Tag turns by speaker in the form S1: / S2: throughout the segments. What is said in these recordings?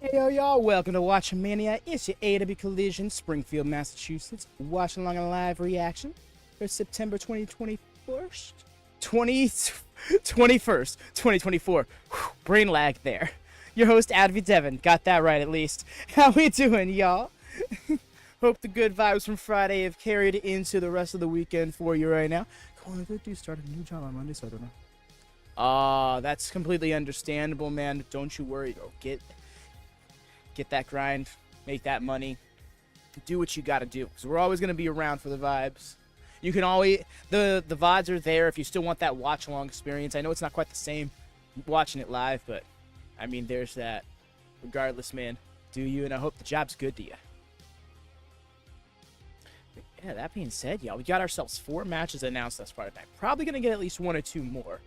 S1: Hey yo y'all, welcome to WatchaMania. It's your AEW Collision, Springfield, Massachusetts. Watchalong and live reaction for September 2021st? 2024. Brain lag there. Your host, Advy Devin. Got that right at least. How we doing, y'all? Hope the good vibes from Friday have carried into the rest of the weekend for you right now. Going good dude started a new job on Monday, so I don't know. That's completely understandable, man. Don't you worry, though. Get that grind, make that money, do what you gotta do, because we're always gonna be around for the vibes. You can always, the VODs are there if you still want that watch along experience. I know it's not quite the same watching it live, but I mean, there's that. Regardless, man, do you, and I hope the job's good to you. But yeah, that being said, y'all, we got ourselves 4 matches announced thus far tonight. Probably gonna get at least 1 or 2 more,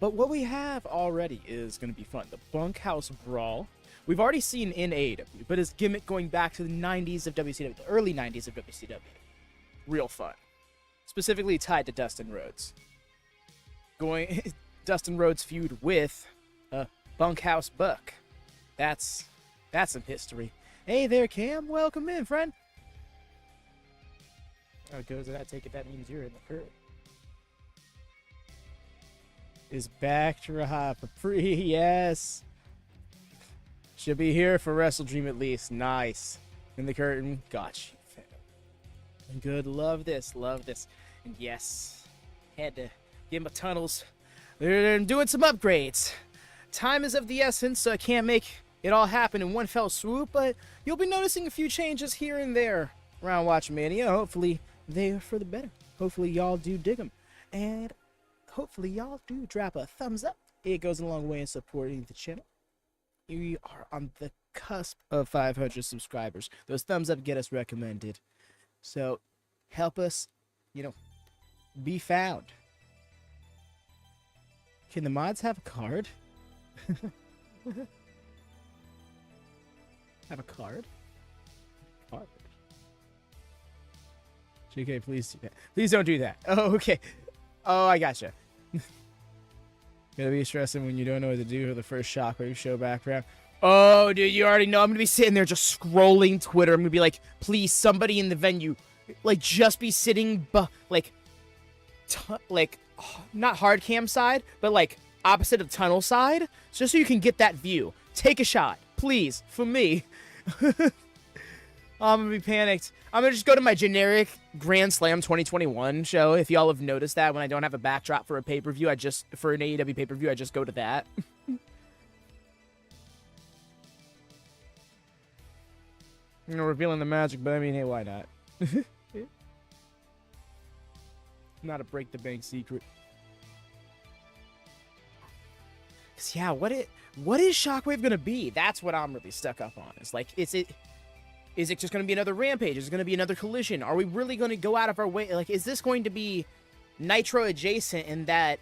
S1: but what we have already is gonna be fun. The Bunkhouse Brawl. We've already seen in AEW, but his gimmick going back to the 90s of WCW, the early 90s of WCW. Real fun. Specifically tied to Dustin Rhodes. Dustin Rhodes feud with Bunkhouse Buck. That's some history. Hey there, Cam. Welcome in, friend. How it goes, I take it that means you're in the curve. Is back to Capri, yes. Should be here for Wrestle Dream at least. Nice. In the curtain. Got you, fam. Good. Love this. Love this. And yes, had to get my tunnels. They're doing some upgrades. Time is of the essence, so I can't make it all happen in one fell swoop, but you'll be noticing a few changes here and there around WatchMania. Hopefully they're for the better. Hopefully y'all do dig them. And hopefully y'all do drop a thumbs up. It goes a long way in supporting the channel. We are on the cusp of 500 subscribers. Those thumbs up get us recommended. So help us, be found. Can the mods have a card? Have a card? Card. JK, please do that. Please don't do that. Oh, okay. Oh, I gotcha. Gonna be stressing when you don't know what to do for the first Shockwave show background. Oh, dude, you already know. I'm gonna be sitting there just scrolling Twitter. I'm gonna be like, please, somebody in the venue, just be sitting, not hard cam side, but opposite of tunnel side, just so you can get that view. Take a shot, please, for me. I'm gonna be panicked. I'm gonna just go to my generic Grand Slam 2021 show. If y'all have noticed that when I don't have a backdrop for a pay-per-view, for an AEW pay-per-view, I just go to that. Revealing the magic, but I mean, hey, why not? Not a break the bank secret. Cause yeah, what is Shockwave gonna be? That's what I'm really stuck up on. It's like, is it just going to be another Rampage? Is it going to be another Collision? Are we really going to go out of our way? Is this going to be Nitro adjacent in that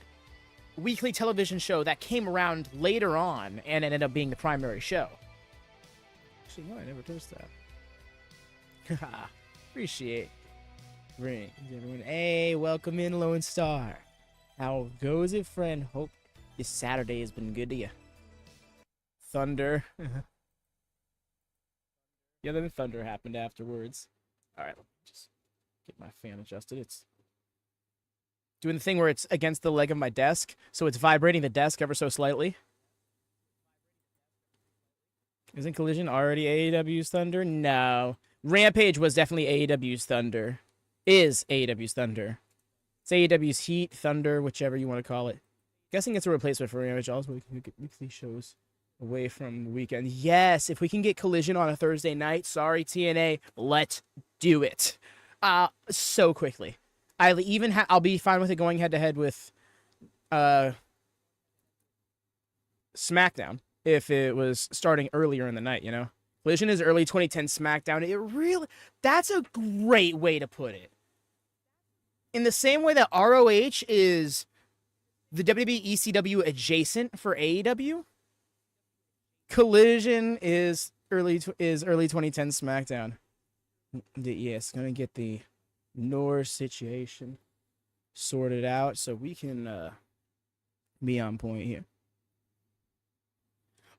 S1: weekly television show that came around later on and ended up being the primary show? Actually, no, I never noticed that. Appreciate it. Everyone. Hey, welcome in, Lone Star. How goes it, friend? Hope this Saturday has been good to you. Thunder. Yeah, then thunder happened afterwards. Alright, let me just get my fan adjusted. It's doing the thing where it's against the leg of my desk, so it's vibrating the desk ever so slightly. Isn't Collision already AEW's Thunder? No. Rampage was definitely AEW's Thunder. Is AEW's Thunder. It's AEW's Heat, Thunder, whichever you want to call it. Guessing it's a replacement for Rampage. Also, we can get weekly shows away from the weekend. Yes, if we can get Collision on a Thursday night, sorry TNA, let's do it. So quickly. I'll be fine with it going head to head with SmackDown if it was starting earlier in the night, Collision is early 2010 SmackDown. That's a great way to put it. In the same way that ROH is the WWE ECW adjacent for AEW, Collision is early 2010 SmackDown. Yes, gonna get the North situation sorted out so we can be on point here.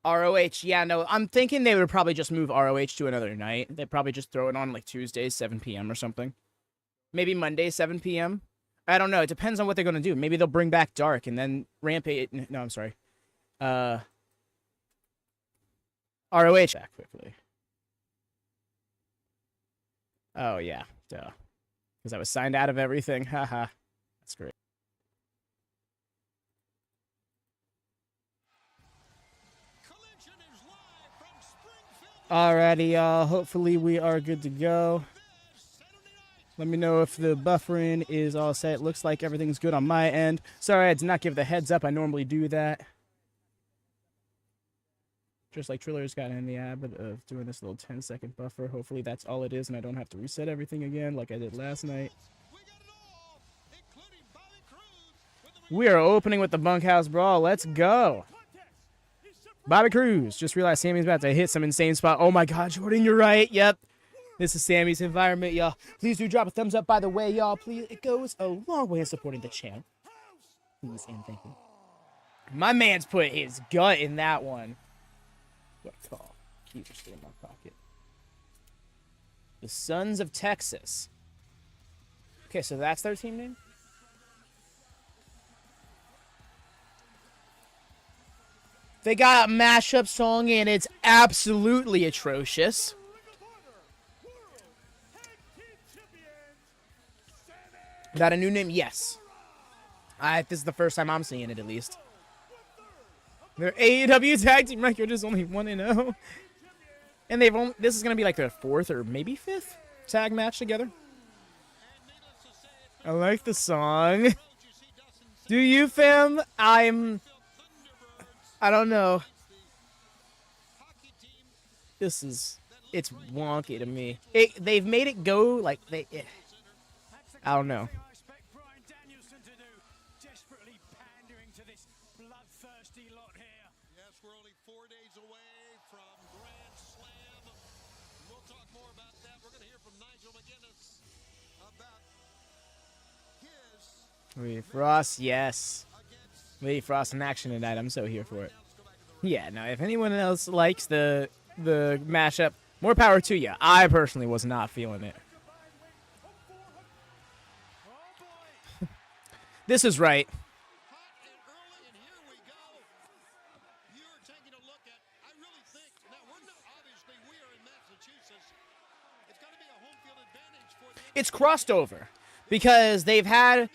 S1: ROH, yeah, no, I'm thinking they would probably just move ROH to another night. They'd probably just throw it on like Tuesdays, 7 p.m. or something. Maybe Monday, 7 p.m. I don't know. It depends on what they're going to do. Maybe they'll bring back Dark and then Rampage. No, I'm sorry. ROH back quickly. Oh, yeah. Duh. Because I was signed out of everything. Haha. That's great. Alrighty, y'all. Hopefully we are good to go. Let me know if the buffering is all set. Looks like everything's good on my end. Sorry, I did not give the heads up. I normally do that. Just like Triller's got in the habit of doing this little 10-second buffer. Hopefully that's all it is and I don't have to reset everything again like I did last night. We are opening with the Bunkhouse Brawl. Let's go. Bobby Cruz. Just realized Sammy's about to hit some insane spot. Oh my god, Jordan, you're right. Yep. This is Sammy's environment, y'all. Please do drop a thumbs up, by the way, y'all. Please, it goes a long way in supporting the channel. Please and thank you. My man's put his gut in that one. What a call. Keep it in my pocket. The Sons of Texas. Okay, so that's their team name? They got a mashup song and it's absolutely atrocious. Got a new name? Yes. This is the first time I'm seeing it, at least. Their AEW tag team record is only 1-0. And they've only, this is going to be like their 4th or maybe 5th tag match together. I like the song. Do you, fam? I don't know. It's wonky to me. They've made it go like I don't know. Lee Frost, yes. Lee Frost in action tonight. I'm so here for it. Yeah, no, if anyone else likes the mashup, more power to you. I personally was not feeling it. This is right. It's crossed over because they've had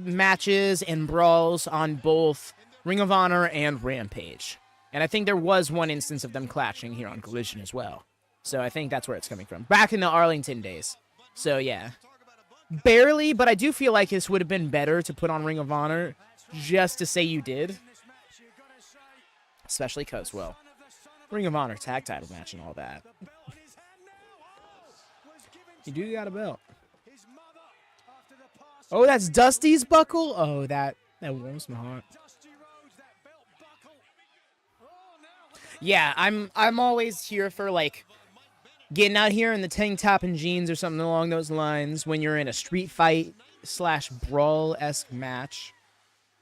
S1: matches and brawls on both Ring of Honor and Rampage. And I think there was one instance of them clashing here on Collision as well. So I think that's where it's coming from. Back in the Arlington days. So yeah. Barely, but I do feel like this would have been better to put on Ring of Honor just to say you did. Especially because, well, Ring of Honor tag title match and all that. You do got a belt. Oh, that's Dusty's buckle? Oh, that warms my heart. Yeah, I'm always here for, like, getting out here in the tank top and jeans or something along those lines when you're in a street fight / brawl-esque match.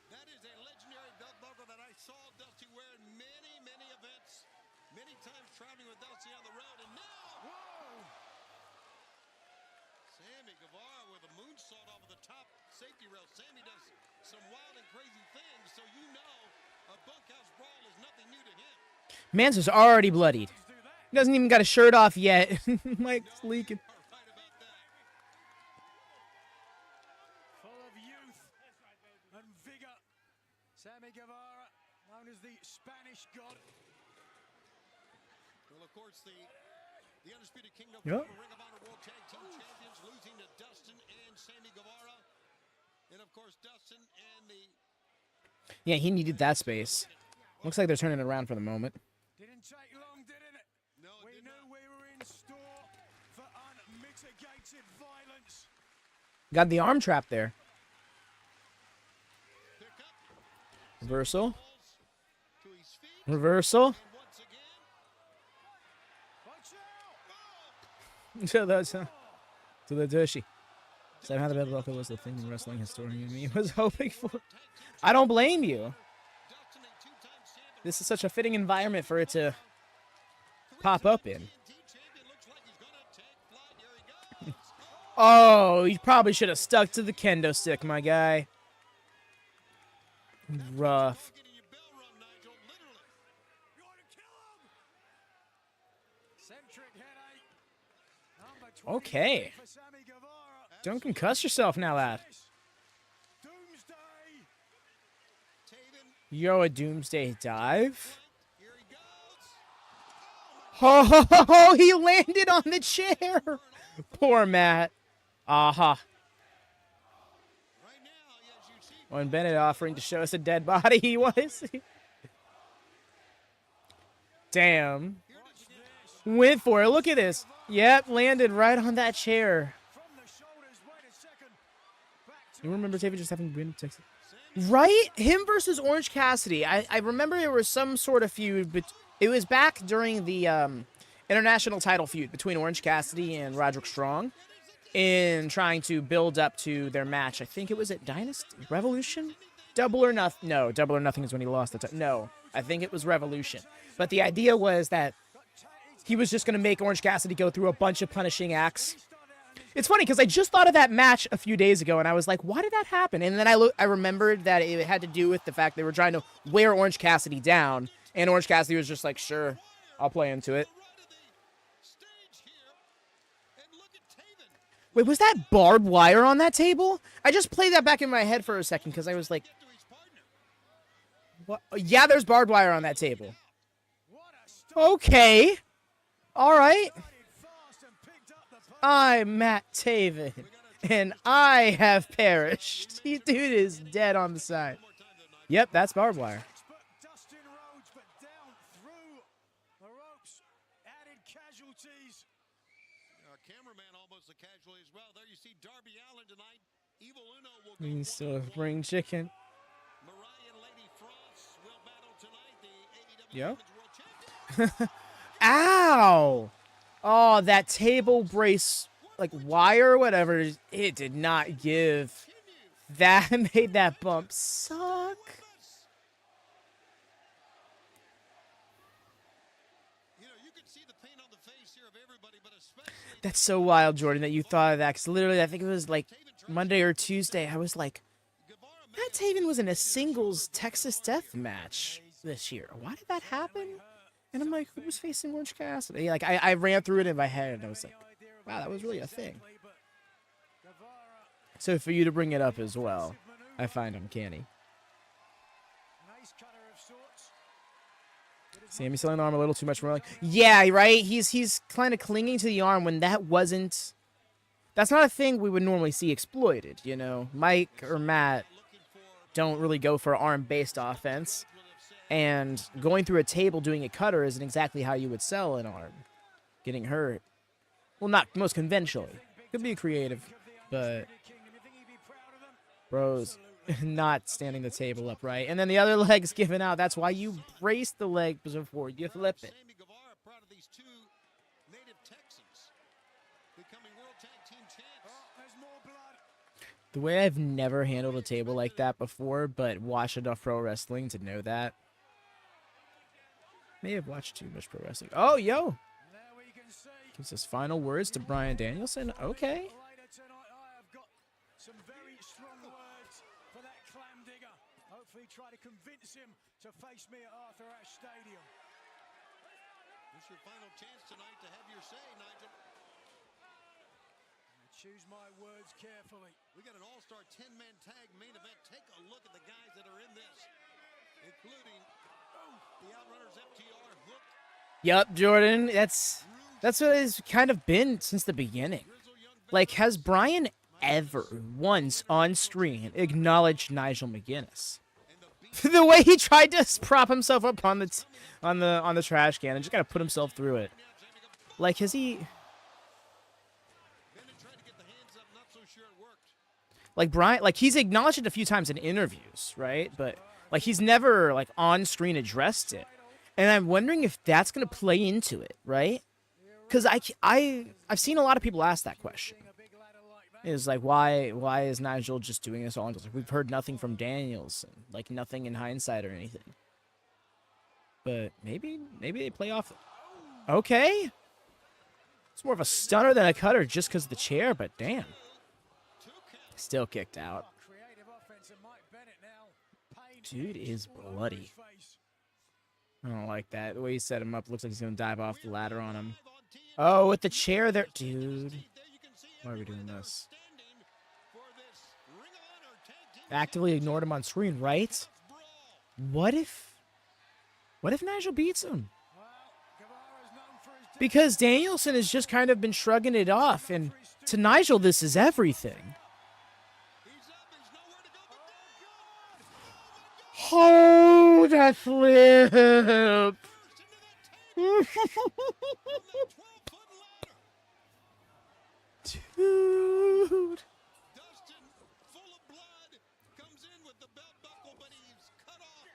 S2: That is a legendary belt buckle that I saw Dusty wear in many, many events. Many times traveling with Dusty on the road. And now, Sammy Guevara with a moonsault off of the top safety rail. Sammy does some wild and crazy things, so you know a bunkhouse brawl is nothing new to him.
S1: Mans is already bloodied. He doesn't even got a shirt off yet. Mike's leaking.
S2: Full of youth and vigor. Sammy Guevara, known as the Spanish God. Well, of course, the Undisputed Kingdom Ring of Honor World Tag Team Champions losing to Dustin and Sammy Guevara. And, of course, Dustin and the...
S1: Yeah, he needed that space. Looks like they're turning it around for the moment.
S2: Didn't take long, didn't it? No, we knew we were in store for unmitigated violence.
S1: Got the arm trap there. Reversal. Reversal. So that's to the Tushy. Somehow the belt buckle was the thing wrestling historian me was hoping for. I don't blame you. This is such a fitting environment for it to pop up in. Oh, you probably should have stuck to the kendo stick, my guy. Rough. Okay. Don't concuss yourself now, lad. Yo, a doomsday dive? Oh, he landed on the chair. Poor Matt. Aha. When Bennett offering to show us a dead body, he was. Damn. Went for it. Look at this. Yep, landed right on that chair. You remember David just having been Texas? Right? Him versus Orange Cassidy. I remember there was some sort of feud, but it was back during the international title feud between Orange Cassidy and Roderick Strong in trying to build up to their match. I think it was at Dynasty? Revolution? Double or Nothing. No, Double or Nothing is when he lost the title. No, I think it was Revolution. But the idea was that he was just going to make Orange Cassidy go through a bunch of punishing acts. It's funny because I just thought of that match a few days ago, and I was like, why did that happen? And then I remembered that it had to do with the fact they were trying to wear Orange Cassidy down, and Orange Cassidy was just like, sure, I'll play into it. Wait, was that barbed wire on that table? I just played that back in my head for a second because I was like, what? Yeah, there's barbed wire on that table. Okay. All right. I'm Matt Taven, and I have perished. Dude is dead on the side. Yep, that's barbed wire.
S2: Dustin Rhodes, but down through the ropes. Added casualties. Our cameraman almost a casualty as well. There you see Darby Allin tonight. Evil Uno will go.
S1: You still bring chicken.
S2: Mariah and Lady Frost will battle tonight. The AEW World Championship.
S1: Ow! Oh, that table brace, like wire or whatever, it did not give. That made that bump suck. That's so wild, Jordan, that you thought of that. Because literally, I think it was like Monday or Tuesday. I was like, Matt Taven was in a singles Texas Death match this year. Why did that happen? And I'm like, who was facing Orange Cassidy? Like, I ran through it in my head, and I was like, wow, that was really a thing. So for you to bring it up as well, I find uncanny. Sammy selling the arm a little too much. Like, yeah, right? He's kind of clinging to the arm when that wasn't... That's not a thing we would normally see exploited, you know? Mike or Matt don't really go for arm-based offense. And going through a table doing a cutter isn't exactly how you would sell an arm. Getting hurt. Well, not most conventionally. Could be creative, but... Bros, not standing the table upright. And then the other leg's given out. That's why you brace the leg before you flip it. The way I've never handled a table like that before, but watched enough pro wrestling to know that. May have watched too much pro wrestling. Oh, yo! Gives his final words to Bryan Danielson. Okay.
S2: Hopefully try to convince him to face me at Arthur Ashe Stadium. This is your final chance tonight to have your say, Nigel. Choose my words carefully. We got an all-star 10-man tag main event. Take a look at the guys that are in this, including the Outrunners FTR Hook.
S1: Yup, Jordan. That's what it's kind of been since the beginning. Like, has Bryan ever once on screen acknowledged Nigel McGuinness? The way he tried to prop himself up on the trash can and just kind of put himself through it. Like, has he? Like Bryan, like he's acknowledged it a few times in interviews, right? But like he's never like on screen addressed it, and I'm wondering if that's gonna play into it, right? Because I've seen a lot of people ask that question. Is like why is Nigel just doing this all? Like, we've heard nothing from Daniels, like nothing in hindsight or anything. but maybe they play off. Okay. It's more of a stunner than a cutter just because of the chair, but damn. Still kicked out. Dude is bloody. I don't like that. The way he set him up looks like he's going to dive off the ladder on him. Oh, with the chair there. Dude. Why are we doing this? Actively ignored him on screen, right? What if Nigel beats him? Because Danielson has just kind of been shrugging it off, and to Nigel, this is everything. Oh, that flip! Dude.
S2: Dustin, full of blood, comes in with the belt buckle, but he's cut off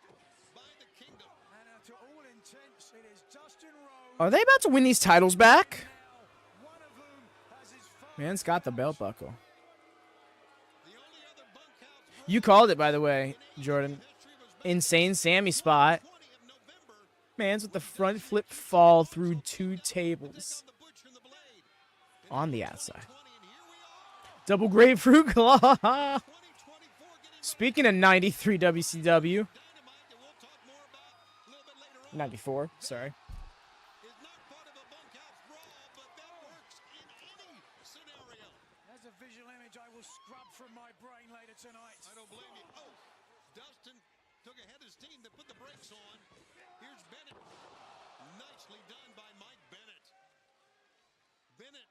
S2: by the Kingdom. And to all intents, it is Dustin Rhodes.
S1: Are they about to win these titles back? Man's got the belt buckle. You called it, by the way, Jordan. Insane Sammy spot. Man's with the front flip fall through 2 tables. On the outside. Double grapefruit claw. Speaking of 93 WCW. 94, sorry.
S2: That's a visual image I will scrub from my brain later tonight. I don't blame you. Oh, Dustin took ahead his team to put the brakes on. Here's Bennett. Nicely done by Mike Bennett. Bennett,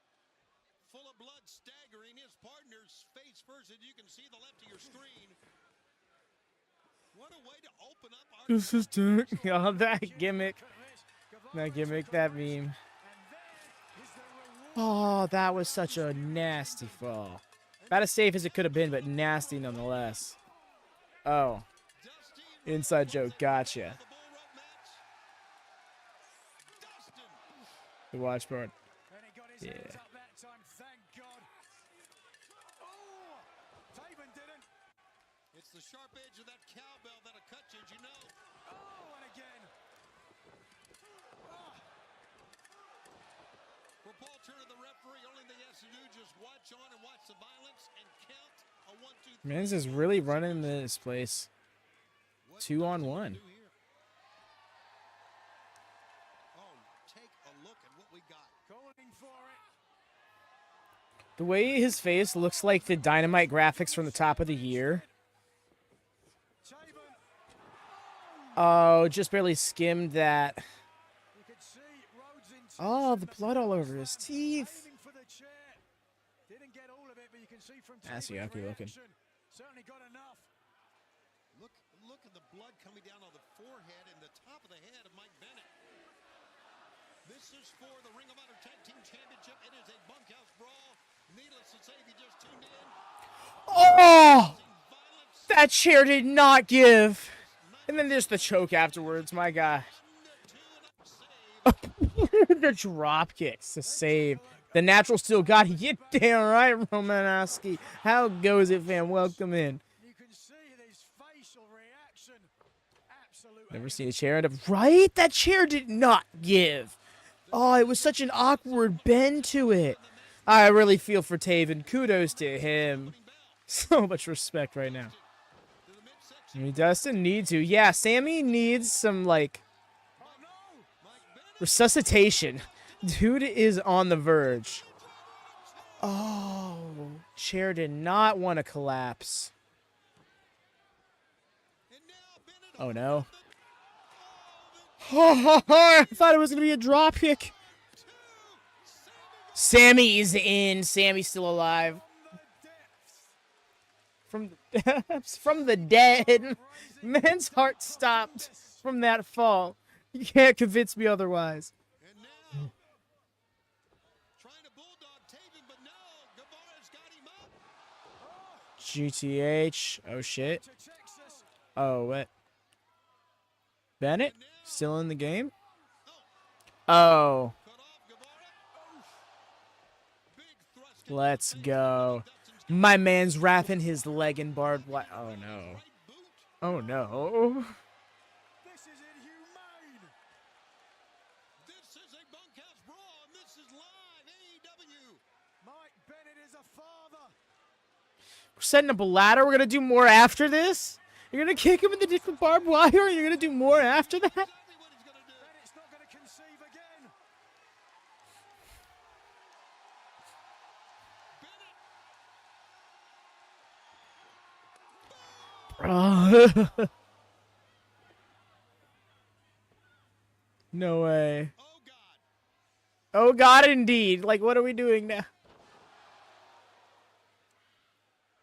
S2: full of blood, staggering his partner's face first, as you can see the left of your screen. What a way to open up our...
S1: This is doing all that gimmick. That gimmick, that meme. Oh, that was such a nasty fall. About as safe as it could have been, but nasty nonetheless. Oh. Inside joke, gotcha. The watch board. Yeah.
S2: It's the sharp edge of that cowbell that'll cut you, as you know. Oh, and again. For Paul Turner, the referee, only thing he has to do is just watch on and watch the violence and count a 1, 2, 3.
S1: Man's is really running this place. 2-on-1.
S2: Oh, take a look at what we got. Going for it.
S1: The way his face looks like the Dynamite graphics from the top of the year. Oh, just barely skimmed that. Oh, the blood all over his teeth. That's yucky looking.
S2: Certainly got enough. Look at the blood coming down on the forehead and the top of the head of Mike Bennett. This is for the Ring of Honor Tag Team Championship. It is a bunkhouse brawl. Needless to say, if you just tuned in.
S1: Oh! That chair did not give. And then there's the choke afterwards, my God. The drop kicks, the save. The natural still got it. You damn right, Romanowski. How goes it, fam? Welcome in.
S2: You can see his facial reaction. Absolutely.
S1: Never seen a chair end up. Right? That chair did not give. Oh, it was such an awkward bend to it. I really feel for Taven. Kudos to him. So much respect right now. I mean, Dustin needs to. Yeah, Sammy needs some, like, resuscitation. Dude is on the verge. Oh, chair did not want to collapse. Oh, no. I thought it was going to be a drop kick. Sammy is in. Sammy's still alive. From the dead. Man's heart stopped from that fall. You can't convince me otherwise.
S2: And now, trying to bulldog Taven, but no, Guevara's got him up.
S1: GTH. Oh, shit. Oh, what? Bennett? Still in the game? Oh. Let's go. My man's wrapping his leg in barbed wire. Oh, no. Oh, no.
S2: This is inhumane. This is a Bunkhouse Brawl, and this is live AEW. Mike Bennett is a father.
S1: We're setting up a ladder. We're gonna do more after this. You're gonna kick him in the different barbed wire. You're gonna do more after that.
S2: Bennett's not gonna conceive again.
S1: Oh. No way.
S2: Oh God.
S1: Oh God, indeed. Like, what are we doing now?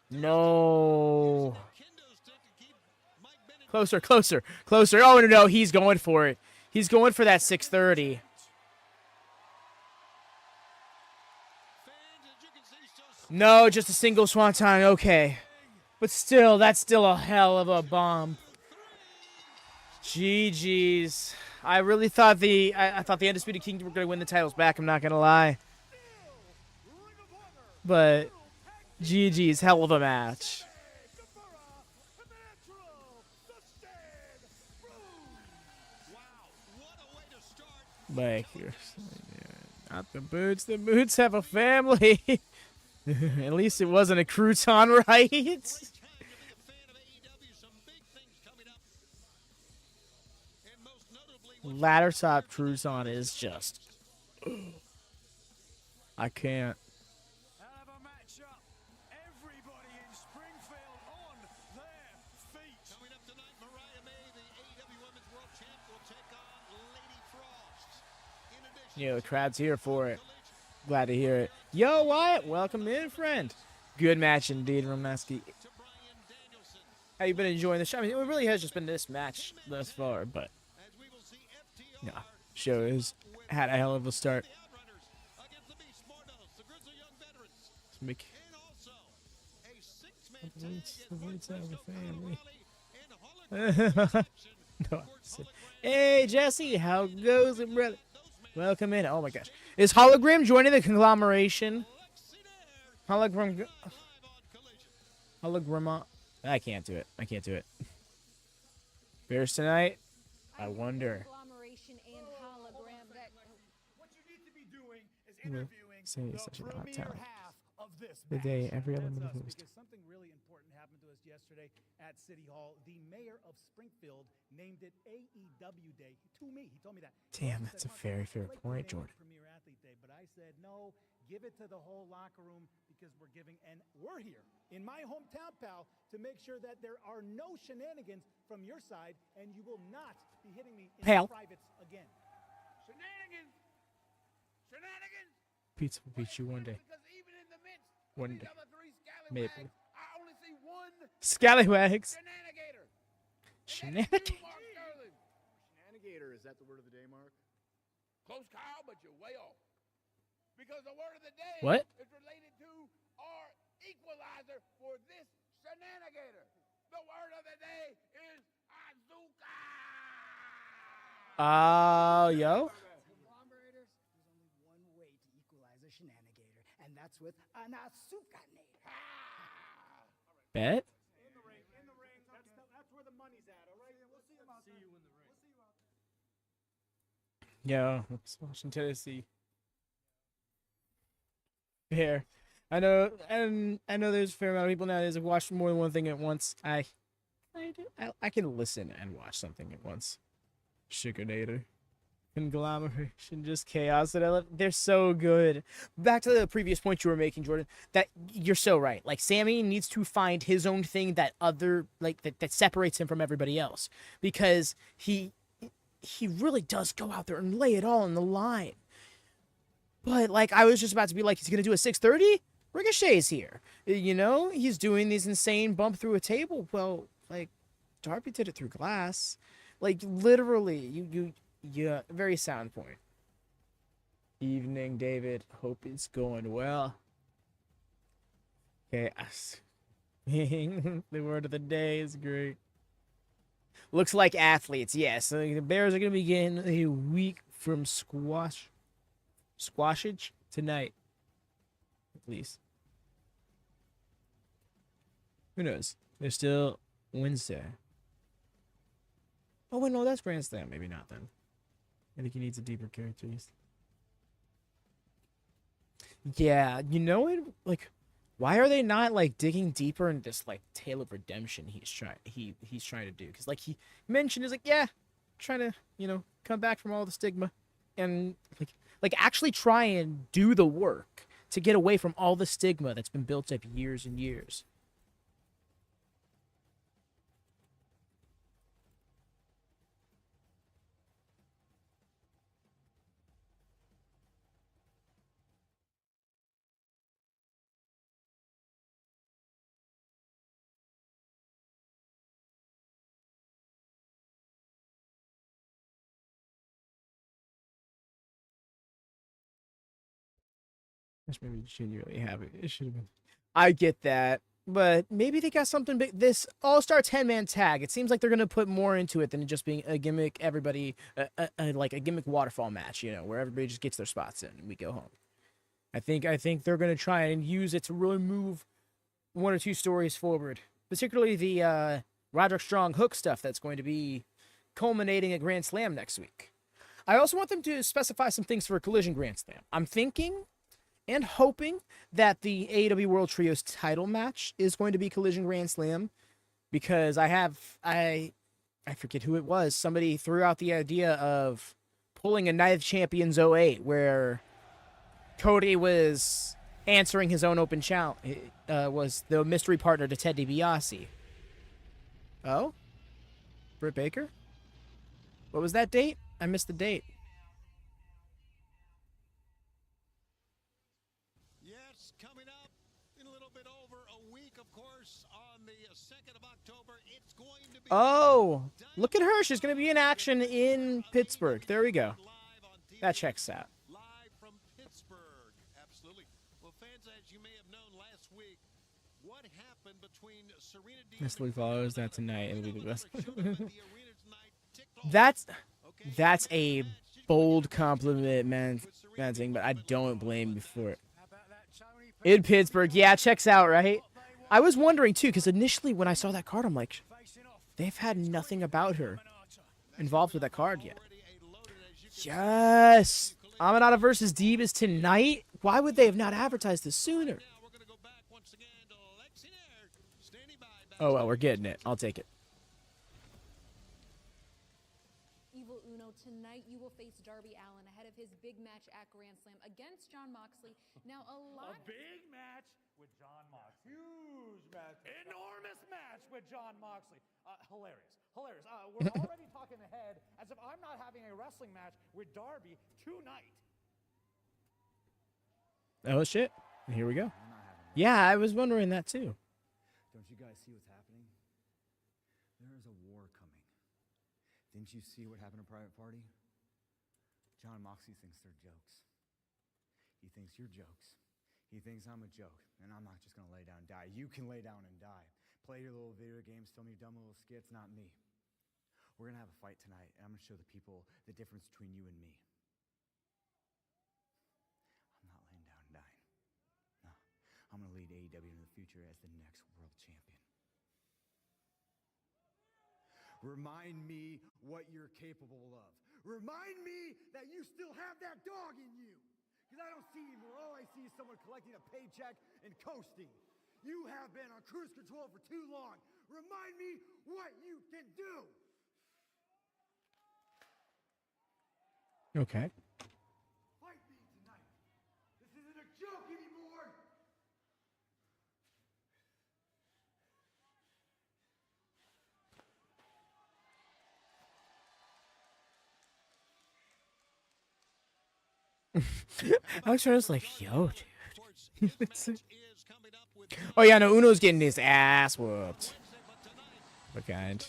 S1: No. Closer, closer, closer. Oh, no, he's going for it. He's going for that 630. No, just a single swanton. Okay. But still, that's still a hell of a bomb. GG's. I really thought I thought the Undisputed Kingdom were going to win the titles back. I'm not going to lie. But GG's, hell of a match. Like, not the Boots. The Boots have a family. At least it wasn't a crouton, right? Ladder top crouton is just... I can't.
S2: Have a matchup. Everybody in Springfield on their feet. Coming up tonight, Mariah May, the AEW Women's World Champ, will take on Lady Frost. In addition,
S1: Yeah, the crowd's here for it. Glad to hear it. Yo, Wyatt, welcome in, friend. Good match indeed, Romaski.
S2: to Brian Danielson,
S1: How you been enjoying the show? I mean, it really has just been this match thus far, but
S2: as we will see
S1: no,
S2: FTR
S1: show has had a hell of a start.
S2: the Outrunners against the Beast Mortos, the Grizzled Young Veterans,
S1: Let's make
S2: and also a six-man tag
S1: the
S2: at
S1: Woods have a
S2: Briscoe,
S1: family.
S2: and Hologram
S1: No,
S2: of course, Hologram
S1: hey, Jesse, how goes it, brother? Welcome in. Oh my gosh, is Hologram joining the conglomeration? Hologram,
S2: live on Collision.
S1: hologram. I can't do it. I can't do it. Bears tonight. I wonder.
S3: Conglomeration and hologram that
S2: What you need to be doing is
S1: Well,
S2: interviewing
S1: say
S2: the
S1: it's such a hot
S2: premier
S1: talent.
S2: half of this
S1: The
S2: match.
S1: day every
S4: That's
S1: element
S4: us,
S1: of it was
S4: because something really important happened to us yesterday at City Hall. The mayor of Springfield named it AEW Day to me. He told me that.
S1: Damn,
S4: He
S1: that's a
S4: said, "Mark,
S1: very
S4: I'd
S1: fair
S4: like to
S1: point,
S4: name it
S1: Jordan.
S4: Premier Athlete Day," but I said no. Give it to the whole locker room because we're giving, and we're here in my hometown, pal, to make sure that there are no shenanigans from your side, and you will not be hitting me in
S1: Pal.
S4: the privates again.
S5: Shenanigans! Shenanigans!
S1: Pizza will beat you one day.
S5: Because even in the midst
S1: One
S5: of these
S1: day.
S5: other three scallywags,
S1: Maybe.
S5: I only see one
S1: Scallywags.
S5: shenanigator.
S1: Shenanigans.
S5: Mark Sterling.
S6: Shenanigator, is that the word of the day, Mark?
S5: Close call, but you're way off. Because the word of the day
S1: What?
S5: is related to our equalizer for this shenanigator. The word of the day is Azuka.
S1: Yo.
S7: Conglomerators, there's only one way to equalize a shenanigator, and that's with an asuka-nator.
S1: Bet.
S4: In the ring. That's where the money's at, all right? We'll see you out there. See you in the ring. We'll see you out there.
S1: Yo, let's watch in Tennessee. Fair. I know, and I know there's a fair amount of people nowadays that watch more than one thing at once. I can listen and watch something at once. Sugarnator. Conglomeration, just chaos that I love. They're so good. Back to the previous point you were making, Jordan, that you're so right. Like, Sammy needs to find his own thing that that separates him from everybody else, because he really does go out there and lay it all on the line. But, like, I was just about to be like, he's gonna do a 630? Ricochet's here. You know, he's doing these insane bump through a table. Well, like, Darby did it through glass. Like, literally, yeah, very sound point. Evening, David. Hope it's going well. Okay, the word of the day is great. Looks like athletes, yes. The Bears are going to begin a week from squashage tonight, at least. Who knows? There's still Wednesday. Oh, wait, no, that's Grand Slam. Maybe not then. I think he needs a deeper characters. Yeah, you know it. Like, why are they not like digging deeper into this like tale of redemption he's trying to do? Because like he mentioned, is like, yeah, trying to come back from all the stigma, and like actually try and do the work to get away from all the stigma that's been built up years and years. Which maybe genuinely happy. It should have been. I get that, but maybe they got something big. This All-Star 10-man tag. It seems like they're gonna put more into it than just being a gimmick. Everybody, like a gimmick waterfall match, where everybody just gets their spots in and we go home. I think they're gonna try and use it to really move one or two stories forward, particularly the Roderick Strong hook stuff that's going to be culminating at Grand Slam next week. I also want them to specify some things for a Collision Grand Slam. I'm thinking and hoping that the AEW World Trios title match is going to be Collision Grand Slam, because I forget who it was. Somebody threw out the idea of pulling a Night of Champions 08 where Cody was answering his own open challenge, was the mystery partner to Ted DiBiase. Oh? Britt Baker? What was that date? I missed the date.
S2: Yes, coming up in a little bit over a week, of course, on the 2nd of October, it's going to be...
S1: Oh, look at her. She's going to be in action in Pittsburgh. There we go. That checks out.
S2: Live from Pittsburgh. Absolutely. Well, fans, as you may have known last week, what happened between Serena Deeb
S1: This week follows that tonight. It'll be the best.
S2: Okay.
S1: That's a bold compliment, man, but I don't blame you for it. In Pittsburgh, yeah, checks out, right? I was wondering too, because initially when I saw that card, I'm like, they've had nothing about her involved with that card yet. Yes, Aminata versus Deeb is tonight. Why would they have not advertised this sooner? Oh well, we're getting it. I'll take it.
S3: Tonight you will face Darby Allin ahead of his big match at Grand Slam against Jon Moxley. Now a
S4: big match with Jon Moxley. Huge match. Enormous match with Jon Moxley. Hilarious. Hilarious. We're already talking ahead as if I'm not having a wrestling match with Darby tonight.
S1: Oh shit. Here we go. Yeah, I was wondering that too.
S6: Don't you guys see what's happening? There is a war coming. Didn't you see what happened to Private Party? Jon Moxley thinks they're jokes. He thinks you're jokes. He thinks I'm a joke, and I'm not just gonna lay down and die. You can lay down and die. Play your little video games, film your dumb little skits, not me. We're gonna have a fight tonight, and I'm gonna show the people the difference between you and me. I'm not laying down and dying. No, I'm gonna lead AEW in the future as the next world champion. Remind me what you're capable of. Remind me that you still have that dog in you. Because I don't see anymore. All I see is someone collecting a paycheck and coasting. You have been on cruise control for too long. Remind me what you can do.
S1: Okay.
S6: Fight me tonight. This isn't a joke anymore.
S1: I was just like, yo, dude. Oh yeah, no, Uno's getting his ass whooped. What kind?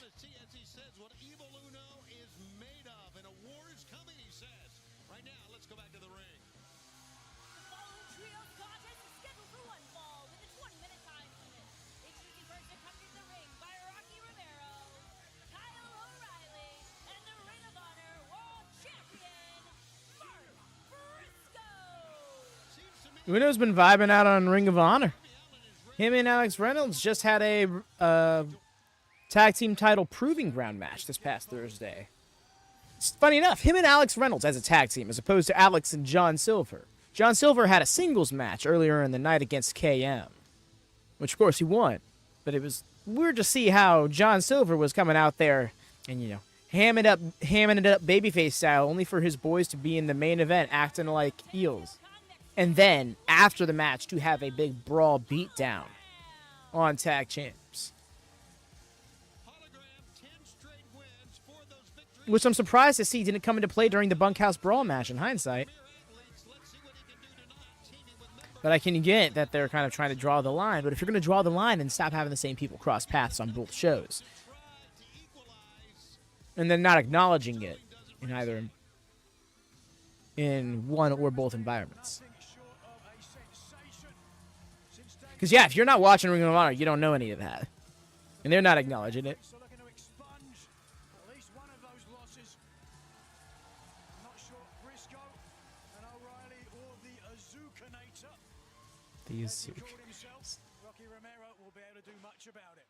S1: Uno's been vibing out on Ring of Honor. Him and Alex Reynolds just had a tag team title proving ground match this past Thursday. It's funny enough, him and Alex Reynolds as a tag team, as opposed to Alex and John Silver. John Silver had a singles match earlier in the night against KM, which of course he won. But it was weird to see how John Silver was coming out there and, you know, hamming it up babyface style, only for his boys to be in the main event acting like heels. And then, after the match, to have a big brawl beatdown on tag champs. Which I'm surprised to see didn't come into play during the Bunkhouse Brawl match in hindsight. But I can get that they're kind of trying to draw the line. But if you're going to draw the line, then stop having the same people cross paths on both shows. And then not acknowledging it in one or both environments. Because, yeah, if you're not watching Ring of Honor, you don't know any of that. And they're not acknowledging it. These two.
S4: Rocky Romero will be able to do much about it.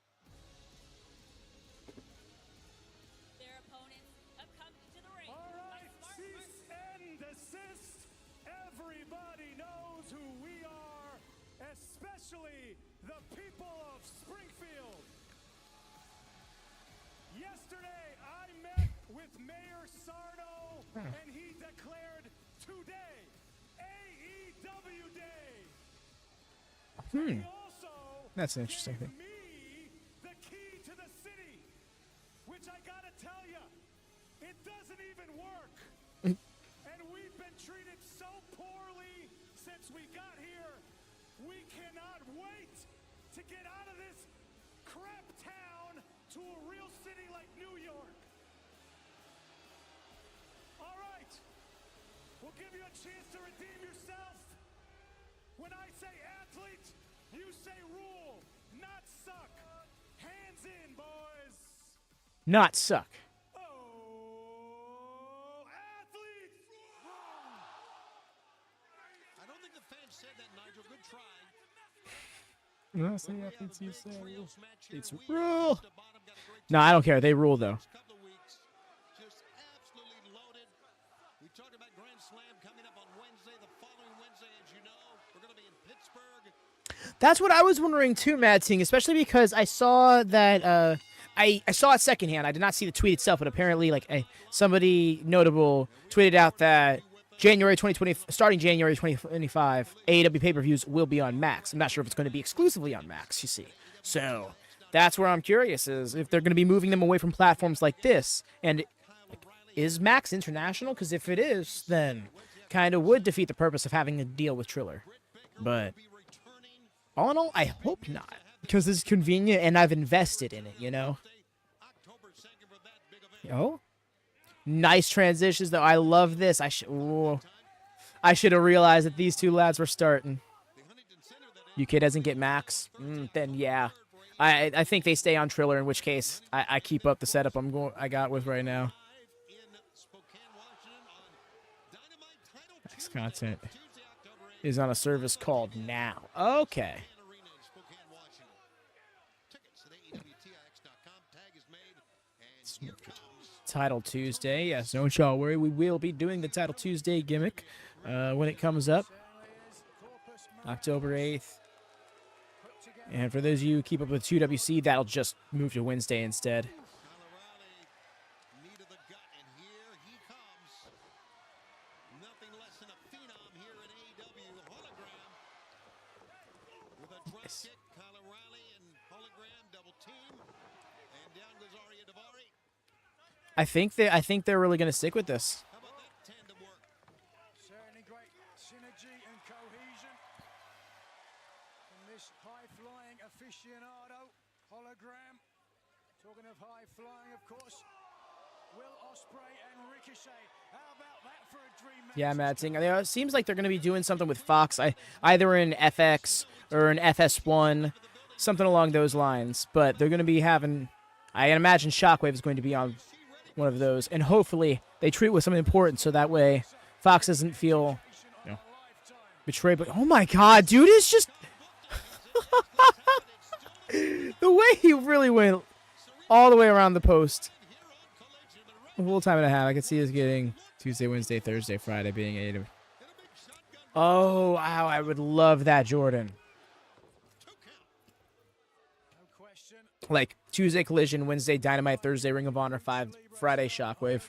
S8: Their opponents have come to the ring.
S4: All right, cease and desist. Everybody knows who we are, especially the people of Springfield. Yesterday, I met with Mayor Sarno, and he declared today AEW Day. He also
S1: That's an interesting
S4: gave
S1: thing.
S4: me the key to the city, which I gotta tell you, it doesn't even work. And we've been treated so poorly since we got here. We cannot wait to get out of this crap town to a real city like New York. All right, we'll give you a chance to redeem yourself. When I say athlete, you say rule, not suck. Hands in, boys.
S1: Not suck.
S4: Oh, athlete!
S2: I don't think the fans said that, Nigel. Good try.
S1: No, say
S2: We have
S1: athletes,
S2: a
S1: you
S2: big
S1: say
S2: trios match here.
S1: it's
S2: We
S1: rule.
S2: top to bottom got a great
S1: No, I don't care. They rule, though.
S2: couple of weeks. Just absolutely loaded. We talked about Grand Slam coming up on Wednesday. The following Wednesday, as you know, we're going to be in Pittsburgh.
S1: That's what I was wondering too, Mad Ting, especially because I saw that I saw it secondhand. I did not see the tweet itself, but apparently somebody notable tweeted out that starting January 2025, AEW pay-per-views will be on Max. I'm not sure if it's going to be exclusively on Max, you see. So that's where I'm curious is if they're going to be moving them away from platforms like this. And is Max international? Because if it is, then kind of would defeat the purpose of having a deal with Triller. But all in all, I hope not. Because it's convenient and I've invested in it, you know? Oh? Nice transitions, though. I love this. I should have realized that these two lads were starting. UK doesn't get Max. Then, yeah. I think they stay on Triller, in which case I keep up the setup I got with right now. Next content is on a service called Now. Okay. Title Tuesday. Yes, don't y'all worry. We will be doing the Title Tuesday gimmick when it comes up. October 8th. And for those of you who keep up with 2WC, that'll just move to Wednesday instead. Yes. I think they're really going to stick with this.
S4: Certainly great synergy and cohesion from this high-flying aficionado, Hologram. Talking of high-flying, of course, Will Ospreay and Ricochet. How about that for a dream match?
S1: Yeah, Mad Ting. It seems like they're going to be doing something with Fox, either in FX or in FS1, something along those lines. But they're going to be having, I imagine Shockwave is going to be on one of those, and hopefully they treat with some importance so that way Fox doesn't feel betrayed. But oh my God, dude, it's just the way he really went all the way around the post. A full time and a half. I could see us getting Tuesday, Wednesday, Thursday, Friday being 8. Oh, wow. I would love that, Jordan. Like Tuesday Collision, Wednesday Dynamite, Thursday Ring of Honor, 5 Friday Shockwave.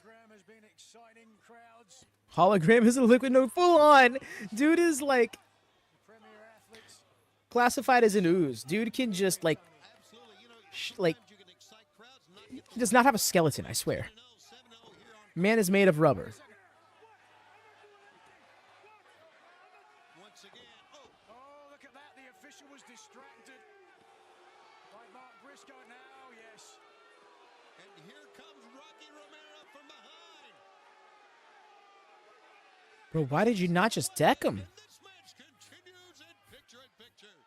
S1: Hologram is a liquid, no, full on. Dude is like classified as an ooze. Dude can just like he does not have a skeleton, I swear. Man is made of rubber.
S2: Once again, oh, look at that. The official was distracted by Mark Briscoe now, yes. And here comes Rocky Romero from behind.
S1: Bro, why did you not just deck him?
S2: This match continues in picture-in-picture.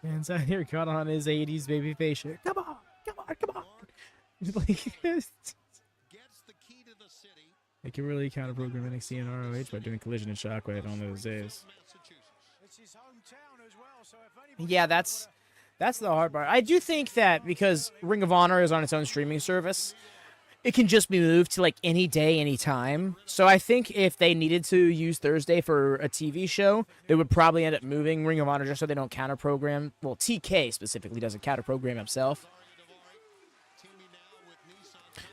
S1: Man's out here caught on his 80s baby face shit. Come on, come on, come on. Like this.
S2: Gets the key to the city.
S1: They can really counter program NXT and ROH by doing Collision and Shockwave on those days.
S2: It's his hometown as well, so if anybody
S1: Yeah, that's the hard part. I do think that because Ring of Honor is on its own streaming service, it can just be moved to like any day, any time. So I think if they needed to use Thursday for a TV show, they would probably end up moving Ring of Honor just so they don't counter program. Well, TK specifically doesn't counter program himself.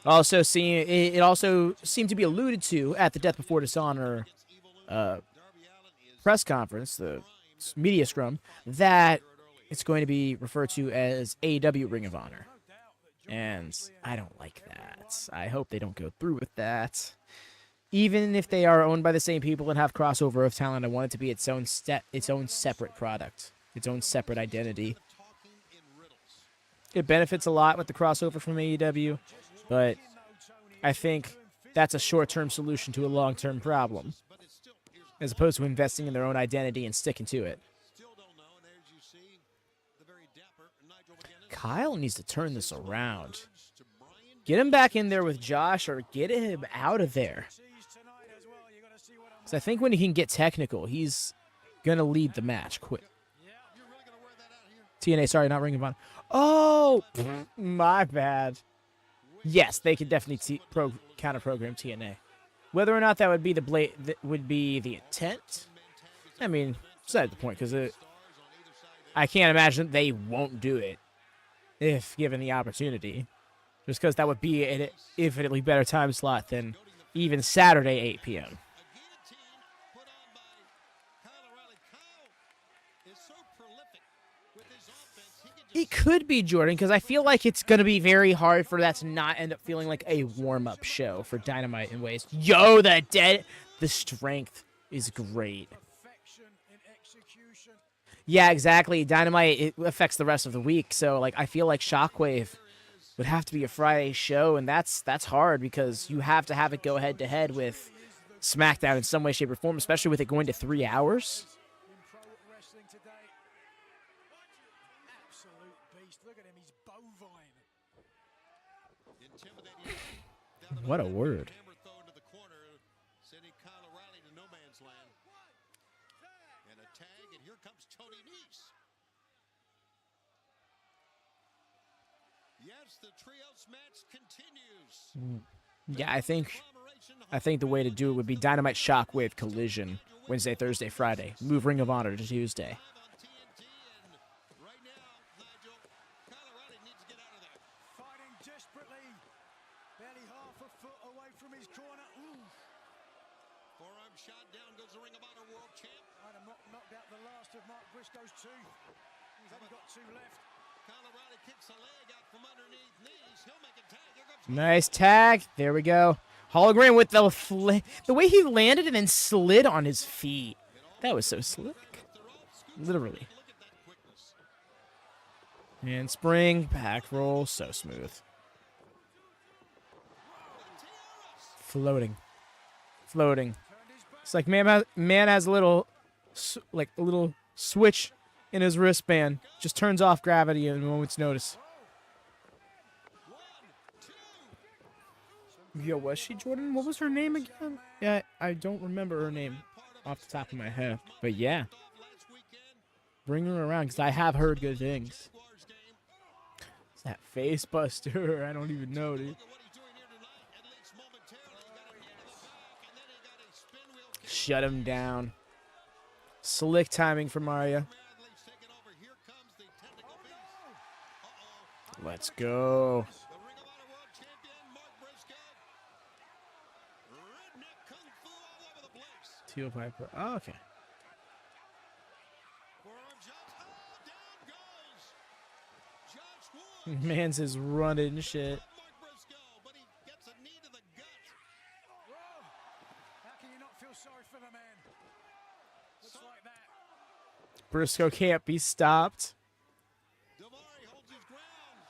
S1: Also, it also seemed to be alluded to at the Death Before Dishonor press conference, the media scrum, that it's going to be referred to as AEW Ring of Honor. And I don't like that. I hope they don't go through with that. Even if they are owned by the same people and have crossover of talent, I want it to be its own separate product, its own separate identity. It benefits a lot with the crossover from AEW, but I think that's a short-term solution to a long-term problem, as opposed to investing in their own identity and sticking to it. Kyle needs to turn this around. Get him back in there with Josh or get him out of there. Because I think when he can get technical, he's going to lead the match quick. TNA, sorry, not Ring of Honor. Oh, my bad. Yes, they could definitely counter-program TNA. Whether or not that would be the intent, I mean, beside the point, because I can't imagine they won't do it if given the opportunity. Just because that would be an infinitely better time slot than even Saturday 8 p.m. It could be, Jordan, because I feel like it's going to be very hard for that to not end up feeling like a warm-up show for Dynamite in ways. Yo, the strength is great. Yeah, exactly. Dynamite, it affects the rest of the week, so like I feel like Shockwave would have to be a Friday show, and that's hard because you have to have it go head-to-head with SmackDown in some way, shape, or form, especially with it going to 3 hours. What a word. Yeah, I think the way to do it would be Dynamite Shockwave Collision Wednesday, Thursday, Friday. Move Ring of Honor to Tuesday.
S2: Shot down goes the Ring of Honor World Champ. Might have knocked out the last of Mark Briscoe's teeth. He's only got 2 left. Colorado kicks a leg out from underneath knees. He'll make a tag. Here comes
S1: nice tag. There we go. Hologram with the way he landed and then slid on his feet. That was so slick. Literally. And spring, back roll, so smooth. Floating. It's like man has a little switch in his wristband. Just turns off gravity in a moment's notice. Yo, was she Jordan? What was her name again? Yeah, I don't remember her name off the top of my head. But yeah. Bring her around, because I have heard good things. What's that face buster? I don't even know, dude.
S2: Look at what he's doing here tonight, at least momentarily. He got a knee to the back, and then he got a spin wheel kick.
S1: Shut him down. Slick timing from Mariah.
S2: Bradley's taking over. Here comes the technical beast. Uh-oh.
S1: Let's go.
S2: The Ring of Honor World Champion, Mark Briscoe. Redneck Kung Fu all over the place.
S1: Teal Piper. Oh, okay.
S2: Forearm shots. Oh, down goes Josh Woods.
S1: Man's is running shit.
S2: Mark Briscoe, but he gets a knee to the gut.
S4: Whoa! How can you not feel sorry for the man? Looks like that.
S1: Briscoe can't be stopped.
S2: Davari holds his ground.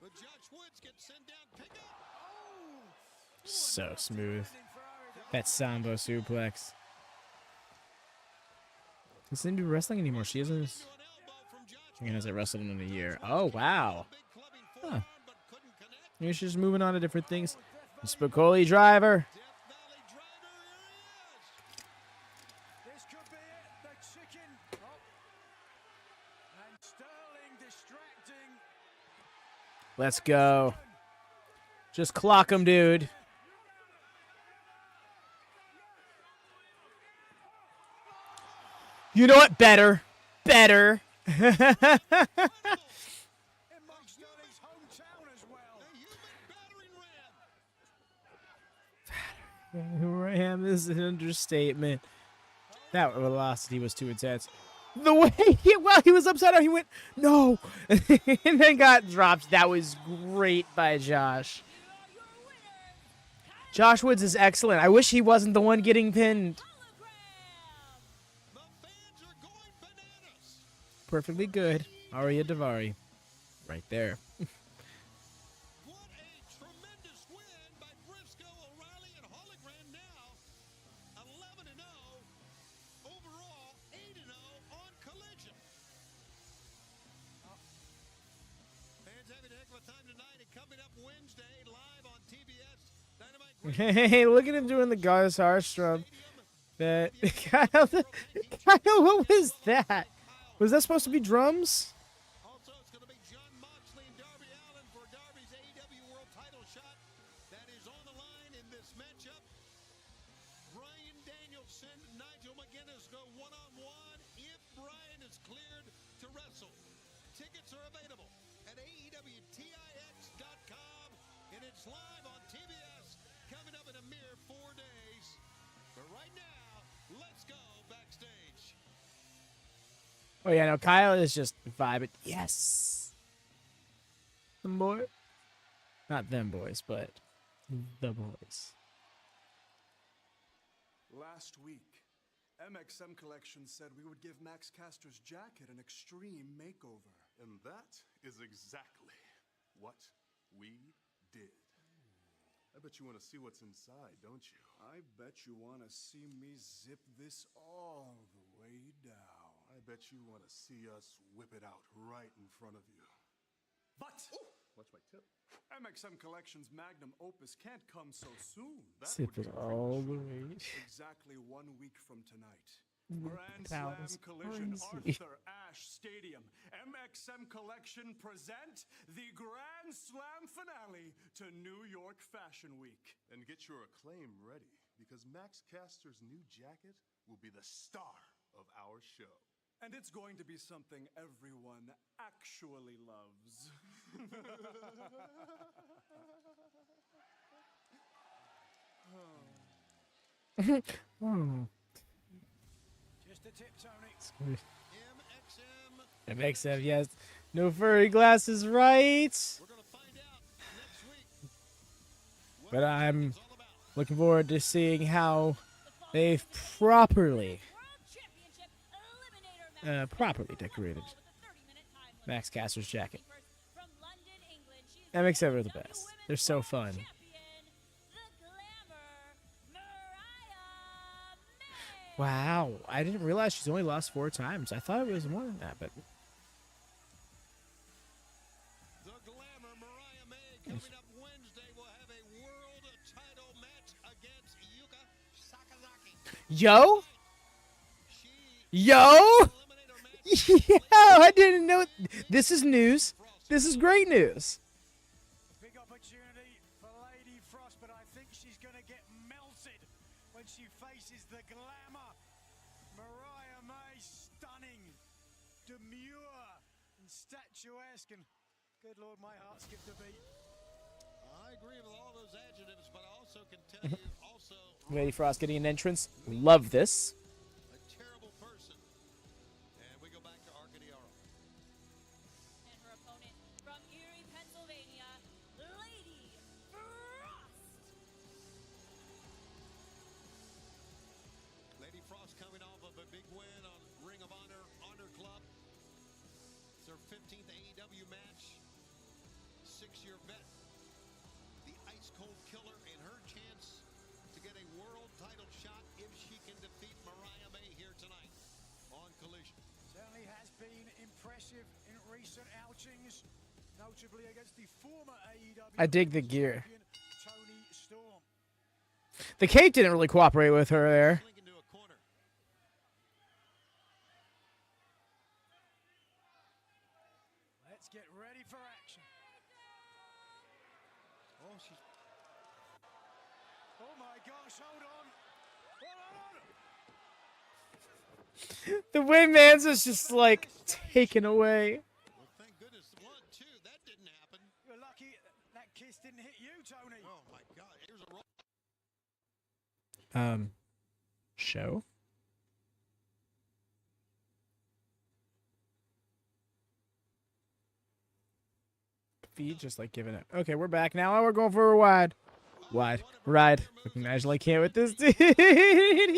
S2: But Josh Woods gets sent down. Pick up.
S1: So smooth. That Sambo suplex. Doesn't do wrestling anymore. She isn't.
S2: An elbow from Josh.
S1: She hasn't wrestled in a year. Oh, wow.
S2: Big clubbing
S1: Huh.
S2: forearm, but couldn't connect.
S1: Maybe she's just moving on to different things. Spicoli driver.
S2: Death Valley driver. Here he is.
S4: This could be it. The chicken. Oh. And Sterling distracting.
S1: Let's go. Just clock him, dude. You know what? Better. Better.
S4: In Mike Sterling's hometown as well.
S2: A human battering ram.
S1: Ram is an understatement. That velocity was too intense. The way while he was upside down, he went, no. And then got dropped. That was great by Josh. Josh Woods is excellent. I wish he wasn't the one getting pinned.
S2: The fans are going bananas.
S1: Perfectly good. Aria Davari. Right there.
S2: What a tremendous win by Briscoe, O'Reilly, and Hologram now. 11-0. Overall, 8-0 on Collision. Fans having a heck of a time tonight, and coming up Wednesday, live on TBS. Dynamite
S1: Hey, look at him doing the Gars Harstrom. That Kyle, what was that? Was that supposed to be drums?
S2: Also, it's going to be John Moxley and Darby Allin for Darby's AEW World Title shot. That is on the line in this matchup. Bryan Danielson, Nigel McGuinness go one-on-one if Bryan is cleared to wrestle. Tickets are available at AEWTIX.com, and it's live on TBS coming up in a mere 4 days. But right now, let's go backstage.
S1: Oh yeah, no, Kyle is just vibing. Yes. Them boy. Not them boys, but the boys.
S9: Last week, MXM Collection said we would give Max Caster's jacket an extreme makeover.
S10: And that is exactly what we did. I bet you want to see what's inside, don't you?
S9: I bet you want to see me zip this all the way down.
S10: I bet you want to see us whip it out right in front of you.
S9: But
S10: Watch my tip.
S9: MXM Collection's magnum opus can't come so soon.
S10: That
S1: Sip
S10: would
S1: it
S10: be
S1: all the way.
S9: Exactly 1 week from tonight.
S1: Mm,
S9: Grand
S1: that
S9: Slam
S1: was
S9: Collision,
S1: crazy.
S9: Arthur Ashe Stadium. MXM Collection present the Grand Slam finale to New York Fashion Week.
S10: And get your acclaim ready, because Max Caster's new jacket will be the star of our show.
S9: And it's going to be something everyone actually loves.
S1: Oh.
S4: Just a tip, Tony.
S2: MXM.
S1: MXF, yes. No furry glasses, right?
S2: We're going to find out next week. what
S1: But I'm
S2: it's all about.
S1: looking forward to seeing how they've properly decorated Max Caster's jacket. MXF are the best. They're so fun. Wow, I didn't realize she's only lost 4 times. I thought it was more than that, but
S2: The Glamour, Mariah May, coming up Wednesday, will have a world title match against Yuka Sakazaki.
S1: yo,
S2: She
S1: yo,
S2: eliminator match
S1: yeah, I didn't know. This is news.
S2: for all
S1: This is great news.
S4: Big opportunity for Lady Frost, but I think she's going to get melted when she faces the glamour. Mariah May, stunning, demure, and statuesque, and good Lord, my heart skipped a beat.
S2: I agree with all those adjectives, but I also can tell you
S1: Lady Frost getting an entrance. Love this.
S2: a terrible person. And we go back to Arcadiaro.
S8: And her opponent from Erie, Pennsylvania, Lady Frost.
S2: Lady Frost coming off of a big win on Ring of Honor Club. It's her 15th AEW match. 6-year vet. The ice cold killer and her chance to get a world title shot if she can defeat Mariah May here tonight on Collision.
S4: Certainly has been impressive in recent outings, notably against the former AEW.
S1: I dig the gear.
S4: champion, Toni Storm.
S1: The cape didn't really cooperate with her there.
S2: Slink into a corner.
S4: Let's get ready for action.
S2: Oh, she's
S4: Oh my gosh, hold on.
S1: The way Mans is just like taken away.
S2: well, thank goodness. 1, 2, that didn't happen.
S4: You're lucky that kiss didn't hit you, Tony.
S2: Oh my God! Here's a roll.
S1: Show? Feed just like giving it. Okay, we're back now. We're going for a wide. Ride. Imagine I can't with this dude. Didn't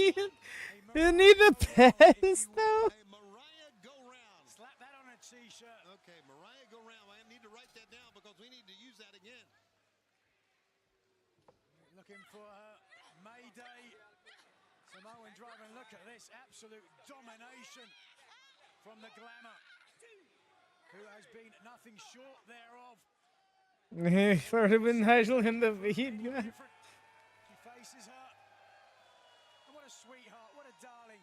S1: need the pass though.
S2: Hey, Mariah, go round.
S4: Slap that on a t-shirt.
S2: Okay, Mariah, go round. I need to write that down because we need to use that again.
S4: Looking for her Mayday Samoan driver. And look at this absolute domination from the Glamour, who has been nothing short thereof.
S1: For when Nigel in the feed.
S4: She faces her. And what a sweetheart, what a darling.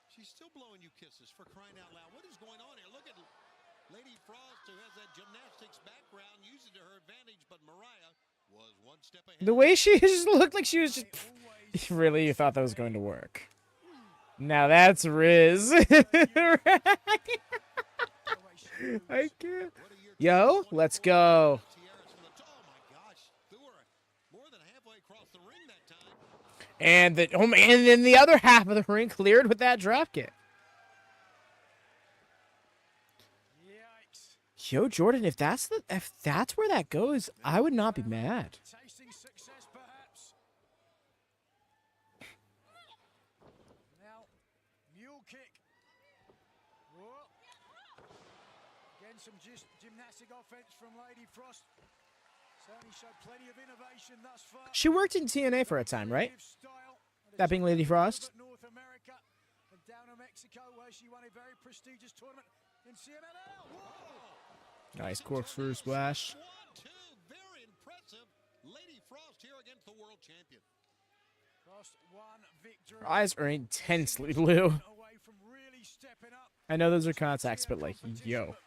S2: She's still blowing you kisses for crying out loud. What is going on here? Look at Lady Frost, who has that gymnastics background, using it to her advantage, but Mariah was one step ahead.
S1: The way she just looked like she was just. Really, you thought that was going to work? Now that's Riz. I can't. Yo, let's go. And and then the other half of the ring cleared with that drop kick.
S4: Yikes.
S1: Yo, Jordan, if that's where that goes, I would not be mad.
S4: Tasting success, perhaps. Now, mule kick. Whoa. Again, some gymnastic offense from Lady Frost. Certainly showed plenty of innovation thus far.
S1: She worked in TNA for a time, right? That being Lady Frost.
S4: North America and down to Mexico, where she won a very prestigious tournament in CMLL. Whoa.
S1: Nice corkscrew splash.
S2: 1, 2, very impressive. Lady Frost here against the world champion.
S4: Frost won victory.
S1: Her eyes are intensely blue.
S4: Away from really stepping up.
S1: I know those are contacts, but like, yo.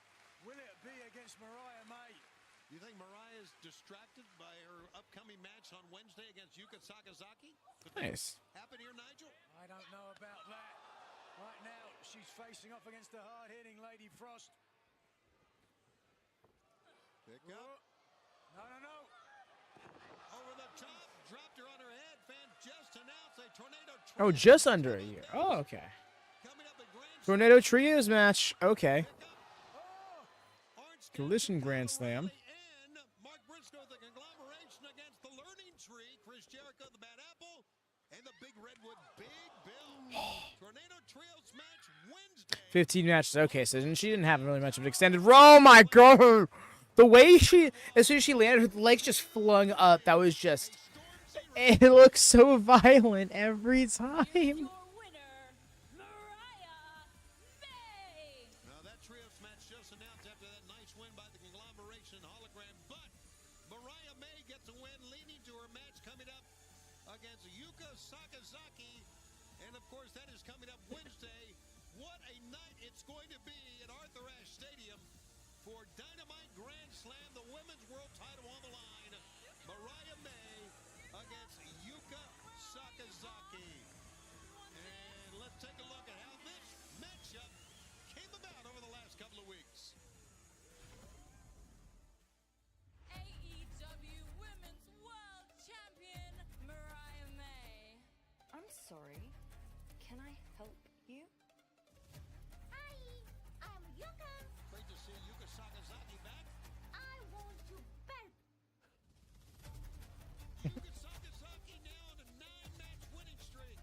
S4: Will it be against Mariah May?
S2: You think Mariah is distracted by her upcoming match on Wednesday against Yuka Sakazaki? Could that
S1: Nice.
S2: happen here, Nigel?
S4: I don't know about that. Right now, she's facing off against the hard-hitting Lady Frost.
S2: Pick
S4: Whoa.
S2: up.
S4: No.
S2: Over the top. Dropped her on her head. Fans just announced a tornado.
S1: Oh, just under a year. Oh, okay.
S2: Coming up at Grand
S1: Tornado Trios match. Okay.
S2: Oh,
S1: Collision Grand Slam.
S2: and Mark Briscoe, the conglomeration against the Learning Tree, Chris Jericho, the Bad Apple, and the Big Redwood, Big Bill. Tornado Trios match Wednesday.
S1: 15 matches. Okay, so she didn't have really much of an extended. Oh my god! The way as soon as she landed, her legs just flung up. That was just. It looks so violent every time.
S8: Your winner, Mariah May.
S2: Now that Trios match just announced after that nice win by the conglomeration Hologram, but Mariah May gets a win, leading to her match coming up against Yuka Sakazaki, and of course that is coming up Wednesday. What a night it's going to be at Arthur Ashe Stadium. for Dynamite Grand Slam, the Women's World Title on the line. Mariah May against Yuka Sakazaki. And let's take a look at how this matchup came about over the last couple of weeks.
S8: AEW Women's World Champion Mariah May.
S11: I'm sorry. Can I help you?
S12: Hi, I'm Yuka.
S2: Great to see Yuka Sakazaki back.
S12: I want to bet.
S2: Yuka Sakazaki now on a 9-match winning streak.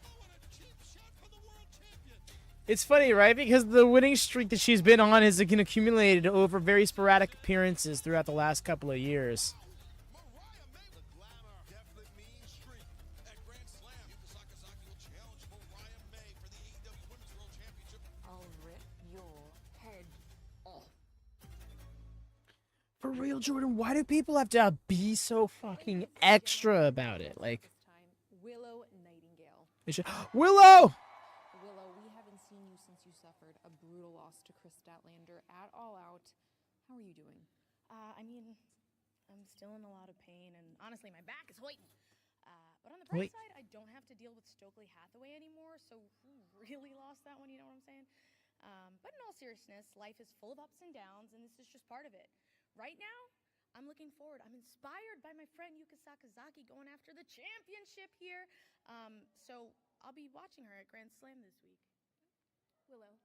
S2: Oh, what a cheap shot from the world champion.
S1: It's funny, right? Because the winning streak that she's been on has been accumulated over very sporadic appearances throughout the last couple of years.
S2: Mariah May, the glamour, definitely mean streak. At Grand Slam, Yuka Sakazaki will challenge Mariah May for the AEW Women's World Championship.
S11: I'll rip your head off.
S1: For real, Jordan, why do people have to be so fucking extra about it? Like,
S3: This time, Willow Nightingale.
S1: they should... Willow!
S3: Willow, we haven't seen you since you suffered a brutal loss to Chris Statlander at All Out. How are you doing?
S11: I mean, I'm still in a lot of pain, and honestly, my back is hurting. But on the bright
S1: Wait.
S11: side, I don't have to deal with Stokely Hathaway anymore, so who really lost that one, you know what I'm saying? But in all seriousness, life is full of ups and downs, and this is just part of it. Right now, I'm looking forward. I'm inspired by my friend Yuka Sakazaki going after the championship here. So I'll be watching her at Grand Slam this week.
S13: Willow,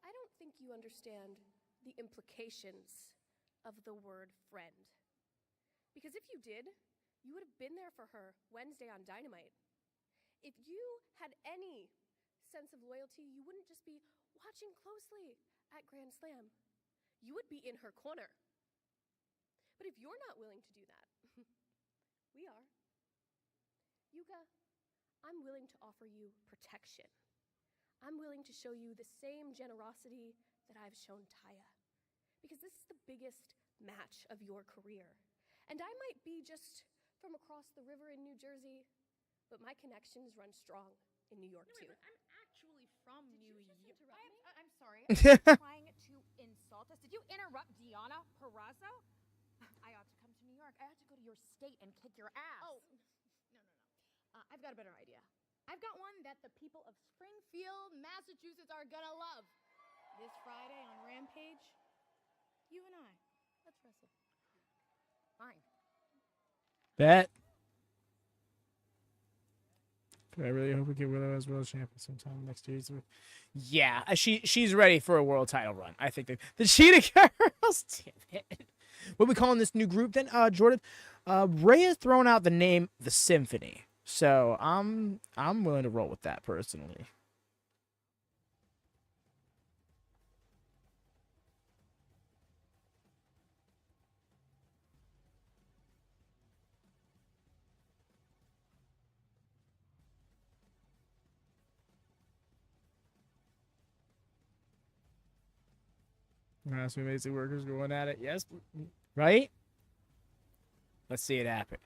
S13: I don't think you understand the implications of the word friend. Because if you did, you would have been there for her Wednesday on Dynamite. If you had any sense of loyalty, you wouldn't just be watching closely at Grand Slam. You would be in her corner. But if you're not willing to do that, we are. Yuka, I'm willing to offer you protection. I'm willing to show you the same generosity that I've shown Taya. Because this is the biggest match of your career. And I might be just from across the river in New Jersey, but my connections run strong in New York, too.
S11: But I'm actually from New York. I'm sorry.
S12: I'm trying to insult us. Did you interrupt Deanna Purrazzo? I ought to come to New York. I ought to go to your state and kick your ass.
S11: Oh, no. I've got a better idea. I've got one that the people of Springfield, Massachusetts are gonna love. This Friday on Rampage, you and I, let's wrestle.
S12: Fine.
S1: Bet. I really hope we get Willow as world champion sometime next year. Yeah, she's ready for a world title run. I think the Cheetah Girls. Damn it. What we calling this new group then, Jordan? Ray has thrown out the name The Symphony, so I'm willing to roll with that personally. Mass Amazing Workers going at it. Yes. Right? Let's see it happen.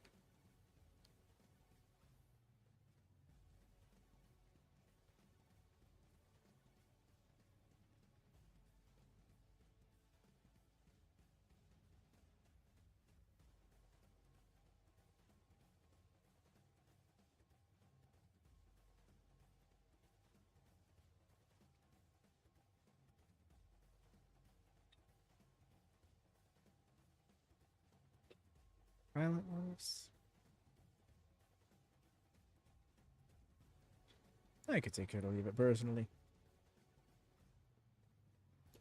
S1: Violent Loves. I could take it or leave it personally.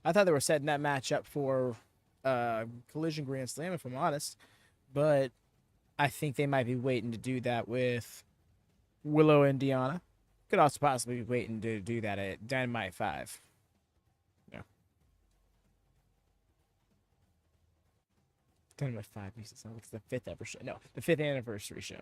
S1: I thought they were setting that match up for Collision Grand Slam, if I'm honest. But I think they might be waiting to do that with Willow and Deanna. Could also possibly be waiting to do that at Dynamite 5. Yeah. Dynamite 5 makes it sound like it's the 5th ever show. No, the 5th anniversary show.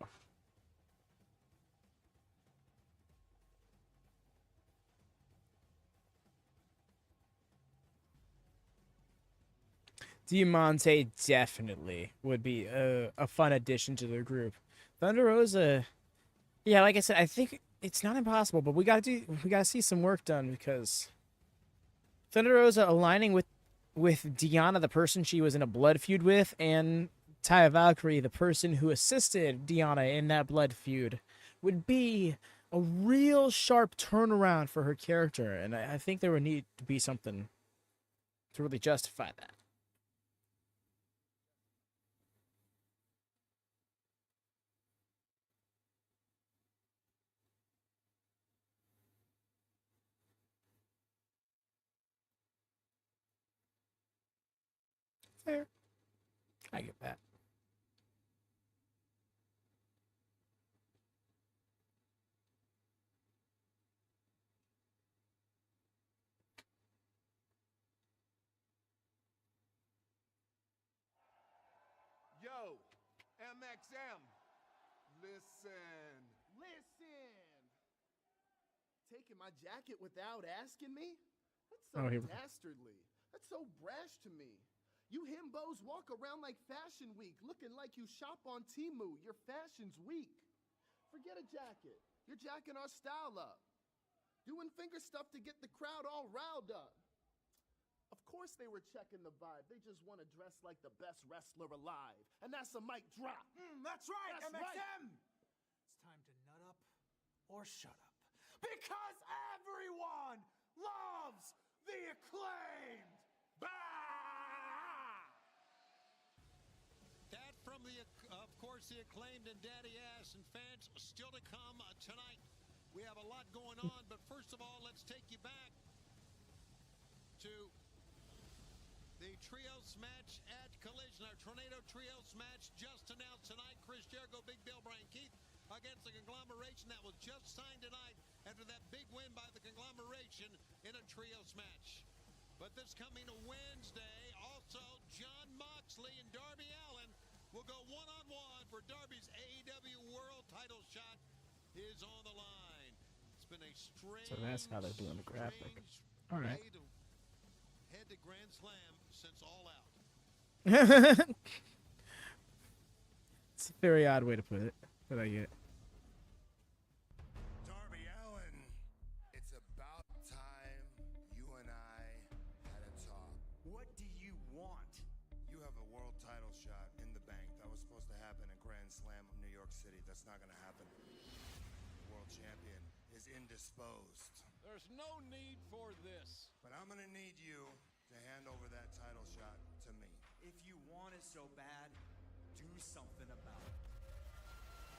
S1: Diamante definitely would be a fun addition to the group. Thunder Rosa, yeah, like I said, I think it's not impossible, but we gotta see some work done because Thunder Rosa aligning with Deanna, the person she was in a blood feud with, and Taya Valkyrie, the person who assisted Deanna in that blood feud, would be a real sharp turnaround for her character. And I think there would need to be something to really justify that. Fair. I get that.
S5: Yo, MXM, listen. Taking my jacket without asking me? That's so
S1: Oh, here we go.
S5: dastardly. That's so brash to me. You himbos walk around like Fashion Week, looking like you shop on Temu. Your fashion's weak. Forget a jacket. You're jacking our style up. Doing finger stuff to get the crowd all riled up. Of course they were checking the vibe. They just want to dress like the best wrestler alive. And that's a mic drop.
S9: That's right,
S5: That's
S9: MXM! It's time to nut up or shut up. Because everyone loves the acclaimed! Bah!
S2: That from of course, the acclaimed and Daddy Ass and fans still to come tonight. We have a lot going on, but first of all, let's take you back to the trios match at Collision. Our Tornado Trios match just announced tonight. Chris Jericho, Big Bill, Brian Keith against the conglomeration that was just signed tonight after that big win by the conglomeration in a trios match. But this coming Wednesday, also John Moxley and Darby Allin will go one-on-one for Darby's AEW World title shot is on the line. It's been a strange,
S1: So that's how they're doing the graphic. All right.
S2: way to head to Grand Slam since All Out.
S1: It's a very odd way to put it, but I get it.
S5: Darby Allin, it's about time you and I had a talk.
S9: What do you want?
S5: You have a world title shot in the bank. That was supposed to happen at Grand Slam of New York City. That's not going to happen. The world champion is indisposed.
S2: There's no need for this.
S5: But I'm going to need you to hand over that title shot to me.
S6: If you want it so bad, do something about it.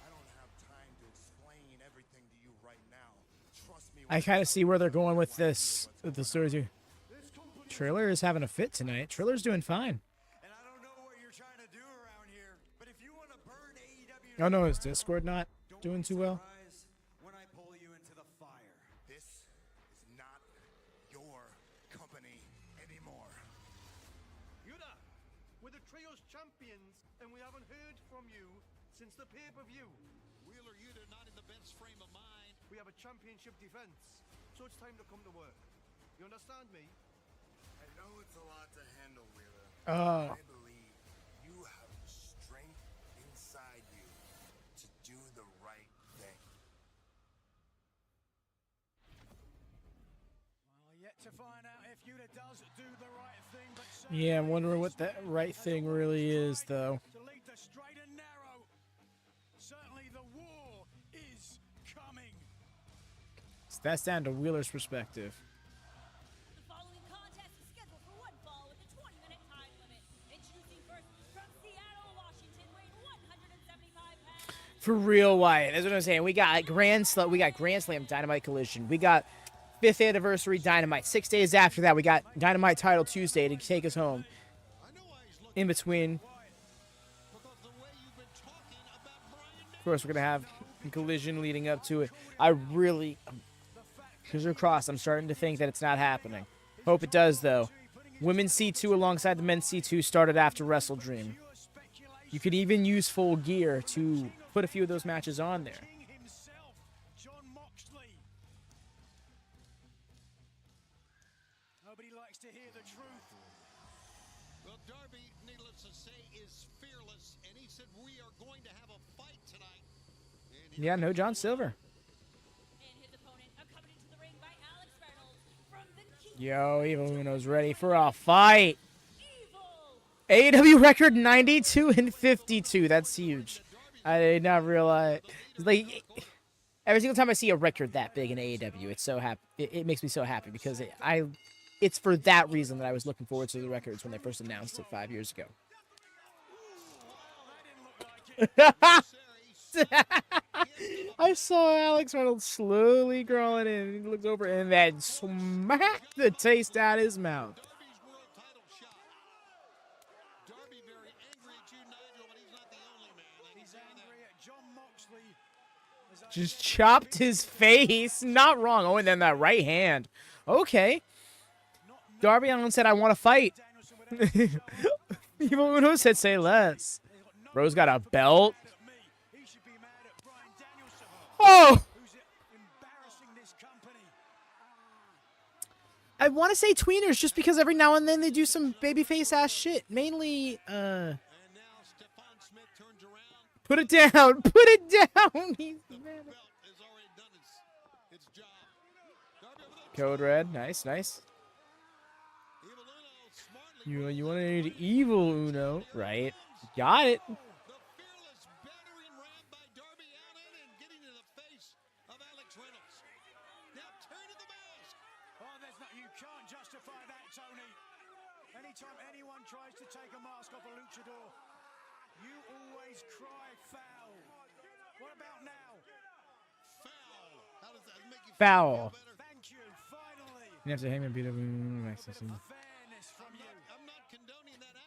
S5: I don't have time to explain everything to you right now. Trust me.
S1: I kind of see where they're going with this, with the stories here. Triller is having a fit tonight. Triller's doing fine.
S6: And I don't know what you're trying to do around here, but if you want to burn AEW,
S1: Oh no, is Discord not doing too well?
S6: when I pull you into the fire.
S5: This is not your company anymore.
S9: Yuta, we're the Trios champions, and we haven't heard from you since the pay-per-view.
S2: Wheeler Yuta not in the best frame of mind.
S9: We have a championship defense, so it's time to come to work. You understand me?
S5: I know it's a lot to handle, Wheeler.
S1: Oh.
S5: I believe you have the strength inside you to do the right thing.
S9: Well, yet to find out if Yuta does do the right thing, but
S1: Yeah, I'm wondering what that right thing really is, though.
S9: to lead the straight and narrow. Certainly the war is coming.
S1: So that's down to Wheeler's perspective.
S8: The following contest is scheduled for one fall with a 20-minute time limit. Introducing first from Seattle, Washington, weighing 175 pounds.
S1: For real, Wyatt. That's what I'm saying. We got Grand Slam Dynamite Collision. We got 5th anniversary Dynamite. 6 days after that, we got Dynamite Title Tuesday to take us home. In between, of course, we're gonna have Collision leading up to it. I really, fingers crossed. I'm starting to think that it's not happening. Hope it does, though. Women's C2 alongside the men's C2 started after Wrestle Dream. You could even use Full Gear to put a few of those matches on there.
S9: Himself, John Moxley. Nobody likes to hear the truth.
S2: Well, Darby, needless to say, is fearless, and he said we are going to have a fight tonight.
S1: Yeah, no John Silver.
S8: And his opponent, accompanied to the ring by Alex Reynolds from the Key
S1: Yo, Evil Uno's ready for a fight. AEW record 92-52. That's huge. I did not realize. Like, every single time I see a record that big in AEW, it's so happy. It makes me so happy because it's for that reason that I was looking forward to the records when they first announced it 5 years ago. I saw Alex Reynolds slowly growing in. He looked over and then smacked the taste out of his mouth. Just chopped his face. Not wrong. Oh, and then that right hand. Okay. Darby Allin said, I want to fight. Evil Uno said, say less. Bro's got a belt. Oh! I want to say tweeners just because every now and then they do some babyface ass shit. Mainly, put it down. Put it down. Code Red. Nice, nice. You want to need Evil Uno, right? Got it.
S9: Anytime anyone tries to take a mask off a luchador, you always cry foul. What about now? Foul. How does that make you feel?
S1: Foul.
S9: Thank you. Finally.
S1: You have to hang and beat up.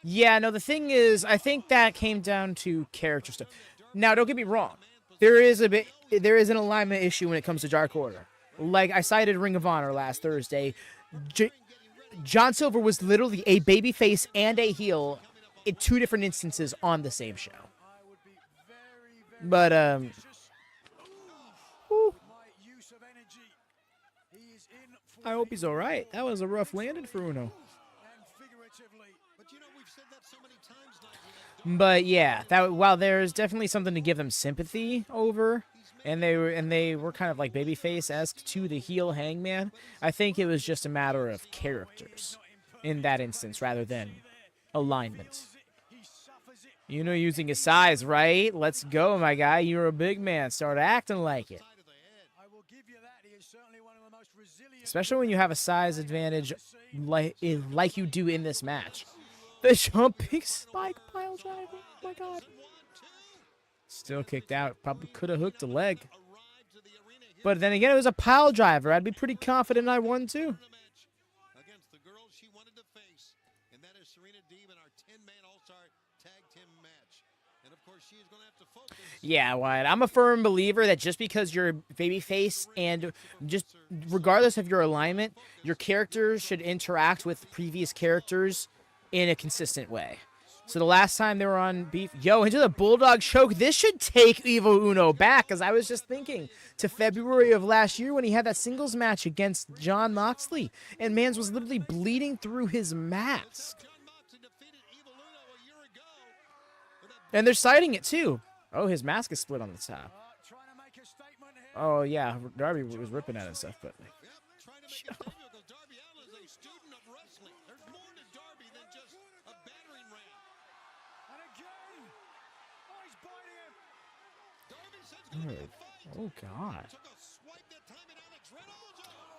S1: Yeah, no, the thing is, I think that came down to character stuff. Now, don't get me wrong. There is an alignment issue when it comes to Dark Order. Like I cited Ring of Honor last Thursday. John Silver was literally a babyface and a heel in 2 different instances on the same show. But, I hope he's alright. That was a rough landing for Uno. But yeah, that while there's definitely something to give them sympathy over, and they were kind of like babyface-esque to the heel Hangman, I think it was just a matter of characters in that instance rather than alignment. You know, using his size, right? Let's go, my guy. You're a big man. Start acting like it. Especially when you have a size advantage like you do in this match. The jumping spike pile driver. Oh my god. Still kicked out. Probably could have hooked a leg. But then again, it was a pile driver. I'd be pretty confident I won too.
S2: Against the girl she wanted to face, and that is Serena Deeb in our 10-man All-Star Tag Team match. And of course, she is going to have to focus.
S1: Yeah, Wyatt. I'm a firm believer that just because you're a babyface and just regardless of your alignment, your characters should interact with previous characters in a consistent way. So the last time they were on beef, into the Bulldog choke. This should take Evil Uno back, because I was just thinking to February of last year when he had that singles match against Jon Moxley, and Mans was literally bleeding through his mask. And they're citing it too. Oh, his mask is split on the top. Oh yeah, Darby was ripping at it and stuff, but. Oh, God.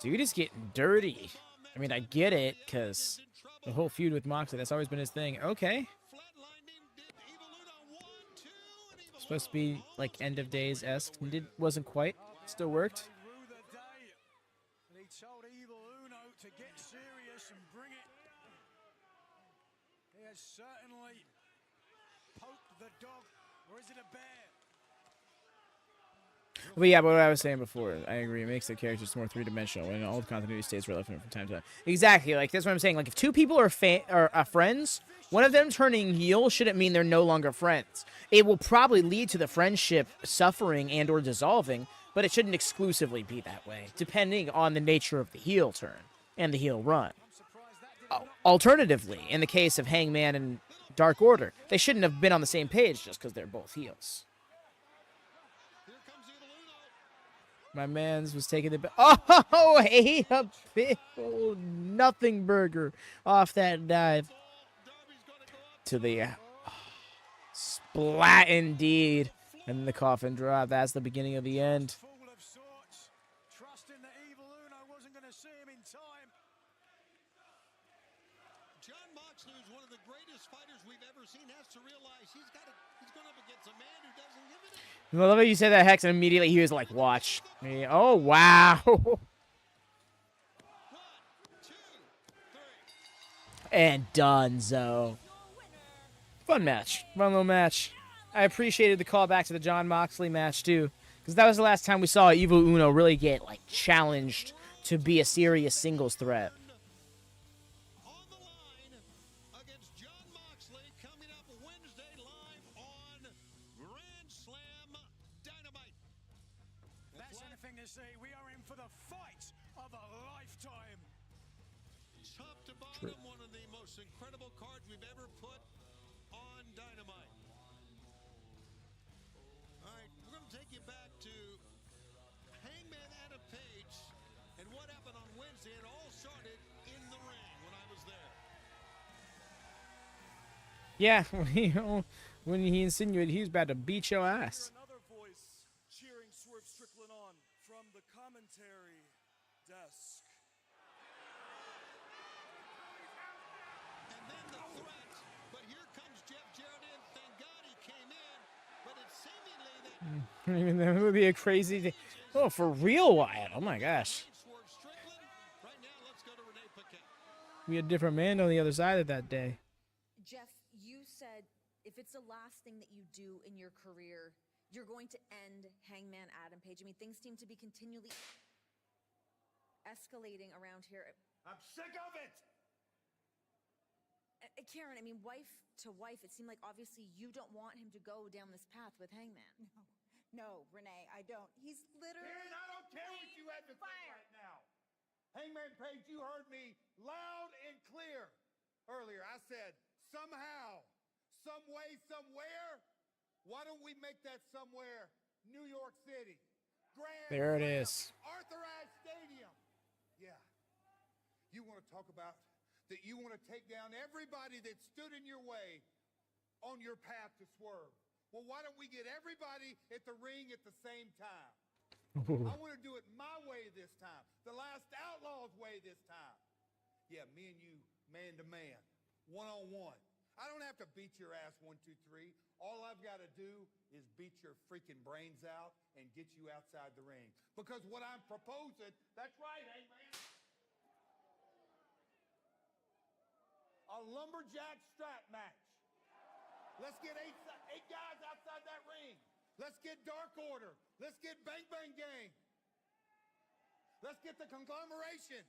S1: Dude is getting dirty. I mean, I get it, because the whole feud with Moxley, that's always been his thing. Okay. Supposed to be, like, end of days-esque. Wasn't quite. Still worked. He told Evil Uno to get serious and bring it. He has certainly poked the dog. Or is it a bear? But yeah, but what I was saying before, I agree. It makes the characters more three-dimensional, and all the continuity stays relevant from time to time. Exactly. Like, that's what I'm saying. Like, if 2 people are friends, one of them turning heel shouldn't mean they're no longer friends. It will probably lead to the friendship suffering and or dissolving, but it shouldn't exclusively be that way, depending on the nature of the heel turn and the heel run. Alternatively, in the case of Hangman and Dark Order, they shouldn't have been on the same page just because they're both heels. My man's was taking the... Oh, ate a big old nothing burger off that dive. To the... splat indeed. And the coffin drop. That's the beginning of the end.
S9: Trusting that Evil Uno wasn't going to see him in time.
S2: John Moxley is one of the greatest fighters we've ever seen. Has to realize he's going up against a man who doesn't give it.
S1: I love how you said that, Hex, and immediately he was like, watch. Oh, wow. And donezo. Fun match. Fun little match. I appreciated the callback to the John Moxley match, too. Because that was the last time we saw Evil Uno really get, like, challenged to be a serious singles threat.
S9: We are in for the fight of a lifetime.
S2: Top to bottom, one of the most incredible cards we've ever put on Dynamite. All right, we're going to take you back to Hangman Adam Page and what happened on Wednesday. It all started in the ring when I was there.
S1: Yeah, when he insinuated he was about to beat your ass.
S14: The commentary desk.
S2: And then the threat, but here comes Jeff Jarrett in. Thank God he came in, but it's seemingly that...
S1: I mean, that would be a crazy thing. Oh, for real, Wyatt. Oh, my gosh.
S2: Right now, let's go to Renee Paquette.
S1: We had a different man on the other side of that day.
S15: Jeff, you said if it's the last thing that you do in your career, you're going to end Hangman Adam Page. I mean, things seem to be continually escalating around here.
S14: I'm sick of it!
S15: Karen, I mean, wife to wife, it seemed like obviously you don't want him to go down this path with Hangman.
S16: No, Renee, I don't. He's literally...
S14: Karen, I don't care what you have to say right now. Hangman Page, you heard me loud and clear earlier. I said, somehow, some way, somewhere, why don't we make that somewhere New York City? Grand
S1: There it
S14: Slam,
S1: is.
S14: Arthur Ashe Stadium. Yeah. You want to talk about that you want to take down everybody that stood in your way on your path to swerve. Well, why don't we get everybody at the ring at the same time? I want to do it my way this time. The Last Outlaw's way this time. Yeah, me and you, man to man, one-on-one. I don't have to beat your ass 1, 2, 3. All I've got to do is beat your freaking brains out and get you outside the ring. Because what I'm proposing, that's right, Hangman. A lumberjack strap match. Let's get eight guys outside that ring. Let's get Dark Order. Let's get Bang Bang Gang. Let's get the conglomeration.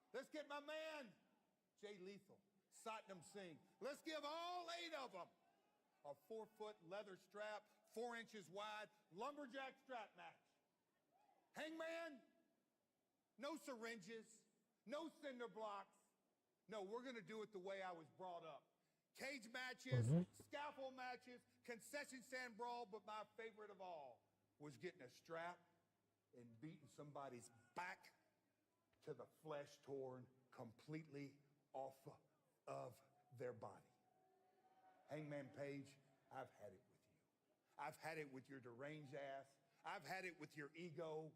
S14: Let's get my man, Jay Lethal. Satnam Singh. Let's give all 8 of them a 4-foot leather strap, 4 inches wide, lumberjack strap match. Hangman, no syringes, no cinder blocks. No, we're going to do it the way I was brought up. Cage matches, scaffold matches, concession stand brawl, but my favorite of all was getting a strap and beating somebody's back to the flesh torn completely off of their body. Hangman Page, I've had it with you. I've had it with your deranged ass. I've had it with your ego.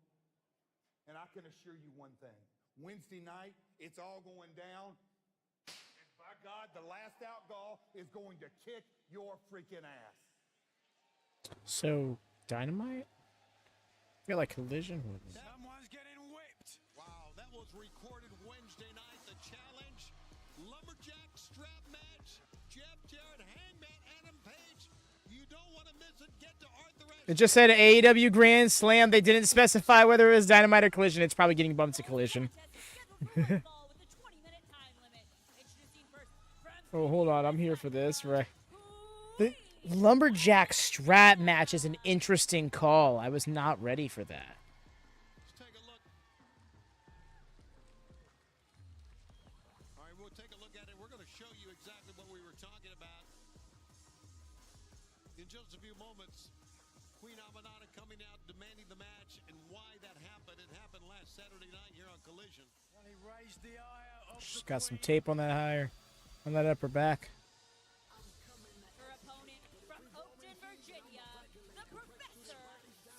S14: And I can assure you one thing. Wednesday night, it's all going down. And by God, the Last Outlaw is going to kick your freaking ass.
S1: So, Dynamite? I feel like Collision would.
S9: Someone's getting whipped.
S2: Wow, that was recorded Wednesday night. The challenge, lumberjack strap match, Jeff Jarrett, Hangman Adam Page. You don't want to miss it. Get to Arthur Ashe.
S1: It just said AEW Grand Slam. They didn't specify whether it was Dynamite or Collision. It's probably getting bumped to Collision. Oh, hold on. I'm here for this. Right. The lumberjack strap match is an interesting call. I was not ready for that.
S2: Let's take a look. All right, we'll take a look at it. We're going to show you exactly what we were talking about. In just a few moments, Queen Aminata coming out demanding the match and why that Saturday night here on Collision.
S9: Well, he raised the ire of
S1: She's got some tape on that on that upper back.
S8: Her opponent from Oakton, Virginia, the Professor,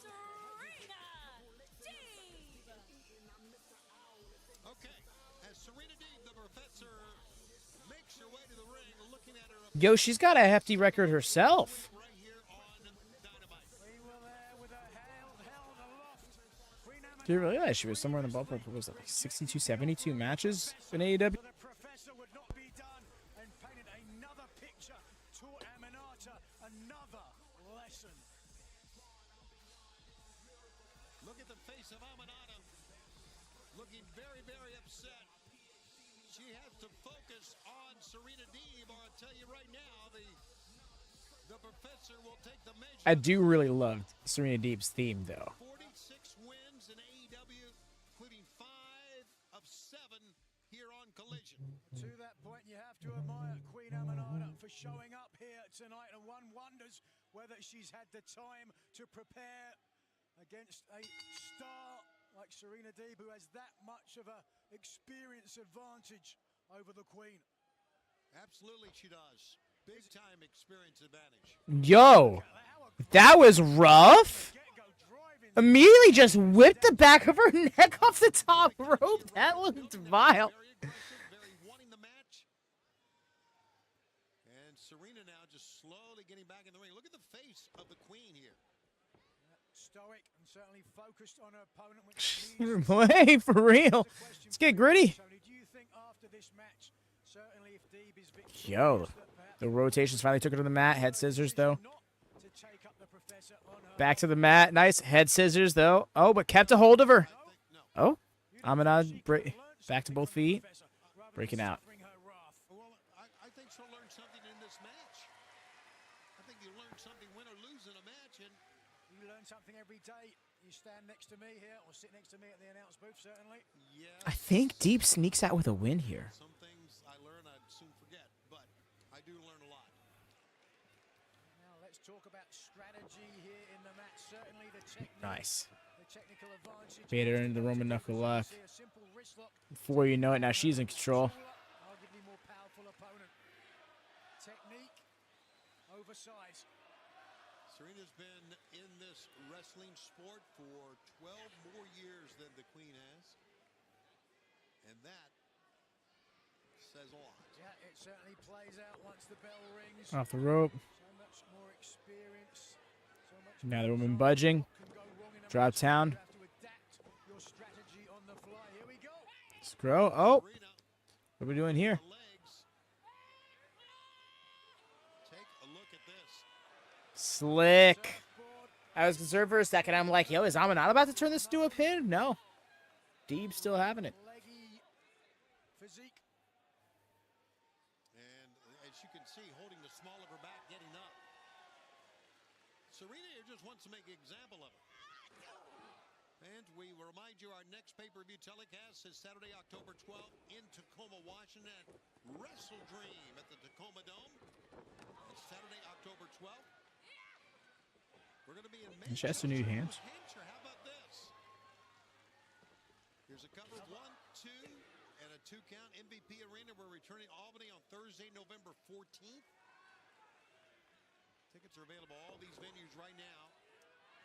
S8: Serena Deeb.
S2: Okay, as Serena Deeb, the Professor, makes her way to the ring, looking at her.
S1: Yo, she's got a hefty record herself. Didn't realize she was somewhere in the ballpark. What was it, like 62, 72 matches in AEW?
S9: The Professor would not be done and painted another picture to Aminata, another lesson.
S2: Look at the face of Aminata, looking very, very upset. She has to focus on Serena Deeb, or I'll tell you right now, the Professor will take the measure.
S1: I do really love Serena Deeb's theme, though.
S2: 46 wins in AEW, including 5 of 7 here on Collision.
S9: To that point, you have to admire Queen Aminata for showing up here tonight, and one wonders whether she's had the time to prepare against a star like Serena Deeb, who has that much of a experience advantage over the Queen.
S2: Absolutely, she does. Big time experience advantage.
S1: Yo, that was rough. Immediately just whipped the back of her neck off the top rope. That looked vile.
S2: Very wanting the match. And Serena now just slowly getting back in the ring. Look at the face of the Queen here.
S9: Stoic and certainly focused on her opponent. Which
S1: Hey, for real. Let's get gritty.
S9: Do you think after this match, certainly if Deeb is victorious,
S1: Yo, the rotations finally took her to the mat. Head scissors, though. Back to the mat. Nice head scissors, though. Oh, but kept a hold of her. Oh, Aminata back to both feet. Breaking out.
S2: Well, I think she'll learn something in this match. I think you learn something win or lose in a match, and
S9: you learn something every day. You stand next to me here, or sit next to me at the announce booth, certainly.
S2: yeah.
S1: I think Deeb sneaks out with a win here.
S2: Some things I learn I'd soon forget, but I do learn a lot.
S9: Now let's talk about strategy here in the match. Certainly the technique.
S1: Nice.
S9: The technical advantage.
S1: Bait her into the Roman knuckle lock. Before you know it, now she's in control.
S9: Arguably more powerful opponent. Technique over size.
S2: Serena's been in this wrestling sport for 12 more years than the Queen has. And that says a lot.
S9: Yeah, it certainly plays out once the bell rings.
S1: Off the rope.
S9: So much more experience. So much
S1: Now the woman budging. Drop down.
S9: have to adapt your strategy on the fly. Here we go.
S1: Scroll. Oh. What are we doing here?
S2: Take a look at this.
S1: Slick. I was concerned for a second. I'm like, yo, is Aminata about to turn this into a pin? No. Deeb's still having it.
S9: Leggy physique.
S2: And as you can see, holding the small of her back, getting up. Serena here just wants to make an example of it. And we remind you our next pay-per-view telecast is Saturday, October 12th in Tacoma, Washington at Wrestle Dream at the Tacoma Dome. It's Saturday, October 12th. We're going to be in
S1: She has some new hands.
S2: New Hampshire. How about this? Here's a cover, 1, 2, and a 2 count. MVP Arena. We're returning Albany on Thursday, November 14th. Tickets are available at all these venues right now.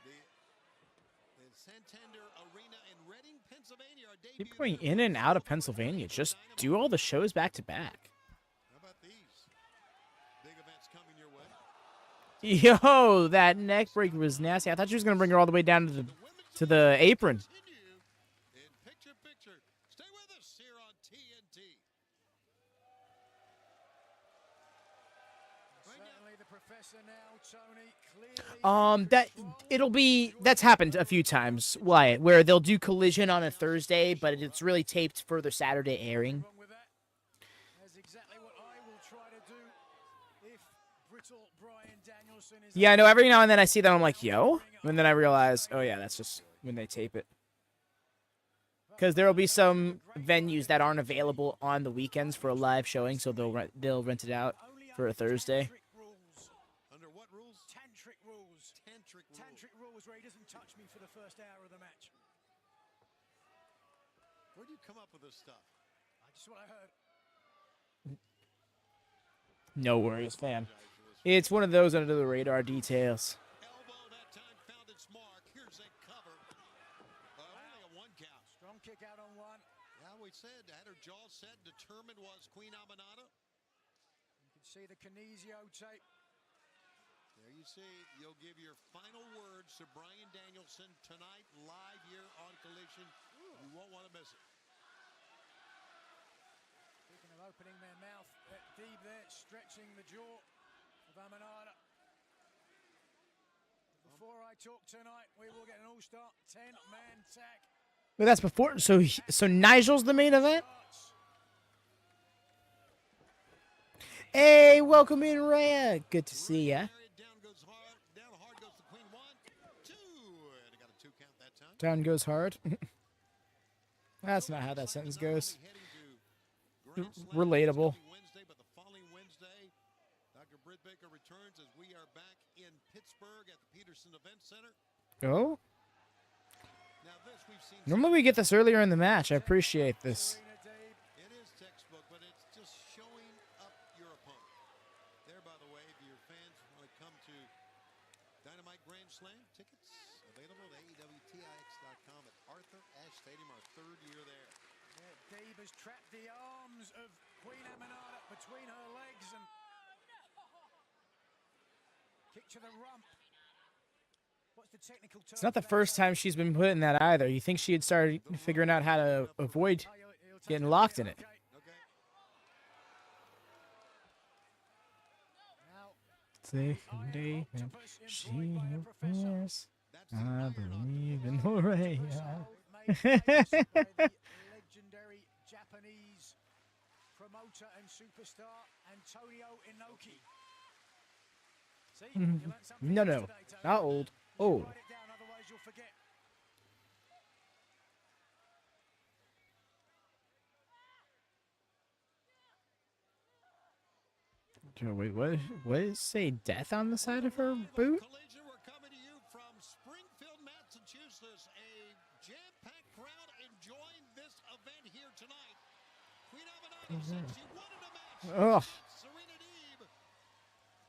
S2: The Santander Arena in Reading, Pennsylvania. Our debut.
S1: Keep going in and out of Pennsylvania. Just do all the shows back to back.
S2: How about these big events coming your way?
S1: Yo, that neck break was nasty. I thought she was gonna bring her all the way down to the apron.
S2: In picture, stay with us here on TNT.
S9: Certainly the Professor now, Tony, clearly.
S1: That's happened a few times, Wyatt, where they'll do Collision on a Thursday, but it's really taped for the Saturday airing.
S9: Wrong with that. That's exactly what I will try to do if Brittle Brian Danielson is.
S1: Yeah, I know. Every now and then I see that, I'm like, yo, and then I realize, oh yeah, that's just when they tape it. Because there will be some venues that aren't available on the weekends for a live showing, so they'll rent it out for a Thursday.
S2: Under what rules?
S9: Tantric rules. Tantric rules where he doesn't touch me for the first hour of the match.
S2: Where do you come up with this stuff?
S9: Just what I heard.
S1: No worries, fam. It's one of those under the radar details.
S2: Elbow that time found its mark. Here's a cover. Only a 1 count.
S9: Strong kick out on 1.
S2: Yeah, we said, had her jaw set, determined was Queen Aminata.
S9: You can see the kinesio tape.
S2: There you see, you'll give your final words to Bryan Danielson tonight, live here on Collision. You won't want to miss it.
S9: Speaking of opening their mouth, Deeb there stretching the jaw of Aminata. Before I talk tonight, we will get an all-star 10-man tag.
S1: Wait, that's before. So Nigel's the main event. Hey, welcome in, Raya. Good to see ya. Down goes hard. That's not how that sentence goes. Relatable.
S2: Wednesday, but the following Wednesday, Dr. Britt Baker returns as we are back in Pittsburgh at the Peterson Event Center.
S1: Oh.
S2: Now this we've seen.
S1: Normally we get this earlier in the match. I appreciate this.
S2: It is textbook, but it's just showing up your opponent. There, by the way, if your fans want to come to Dynamite Grand Slam, tickets available at AEWTIX.com at Arthur Ashe Stadium, our 3rd year there.
S9: Deeb has trapped the arms of Queen Aminata between her legs and kick to the rump. What's the technical term?
S1: It's not the first time she's been put in that either. You think she had started figuring out how to avoid getting locked in it. Say day she was. I believe in Mariah.
S9: Legendary Japanese promoter and superstar Antonio Inoki. See, you learned something
S1: No,
S9: today, Tony.
S1: not old. Oh.
S9: Write it down, otherwise you'll forget.
S1: Wait, what? What does it say? Death on the side of her boot?
S2: Collision, we're coming to you from Springfield, Massachusetts. A jam-packed crowd enjoying this event here tonight. Queen Aminata said she wanted a match.
S1: Oh.
S2: Serena Deeb,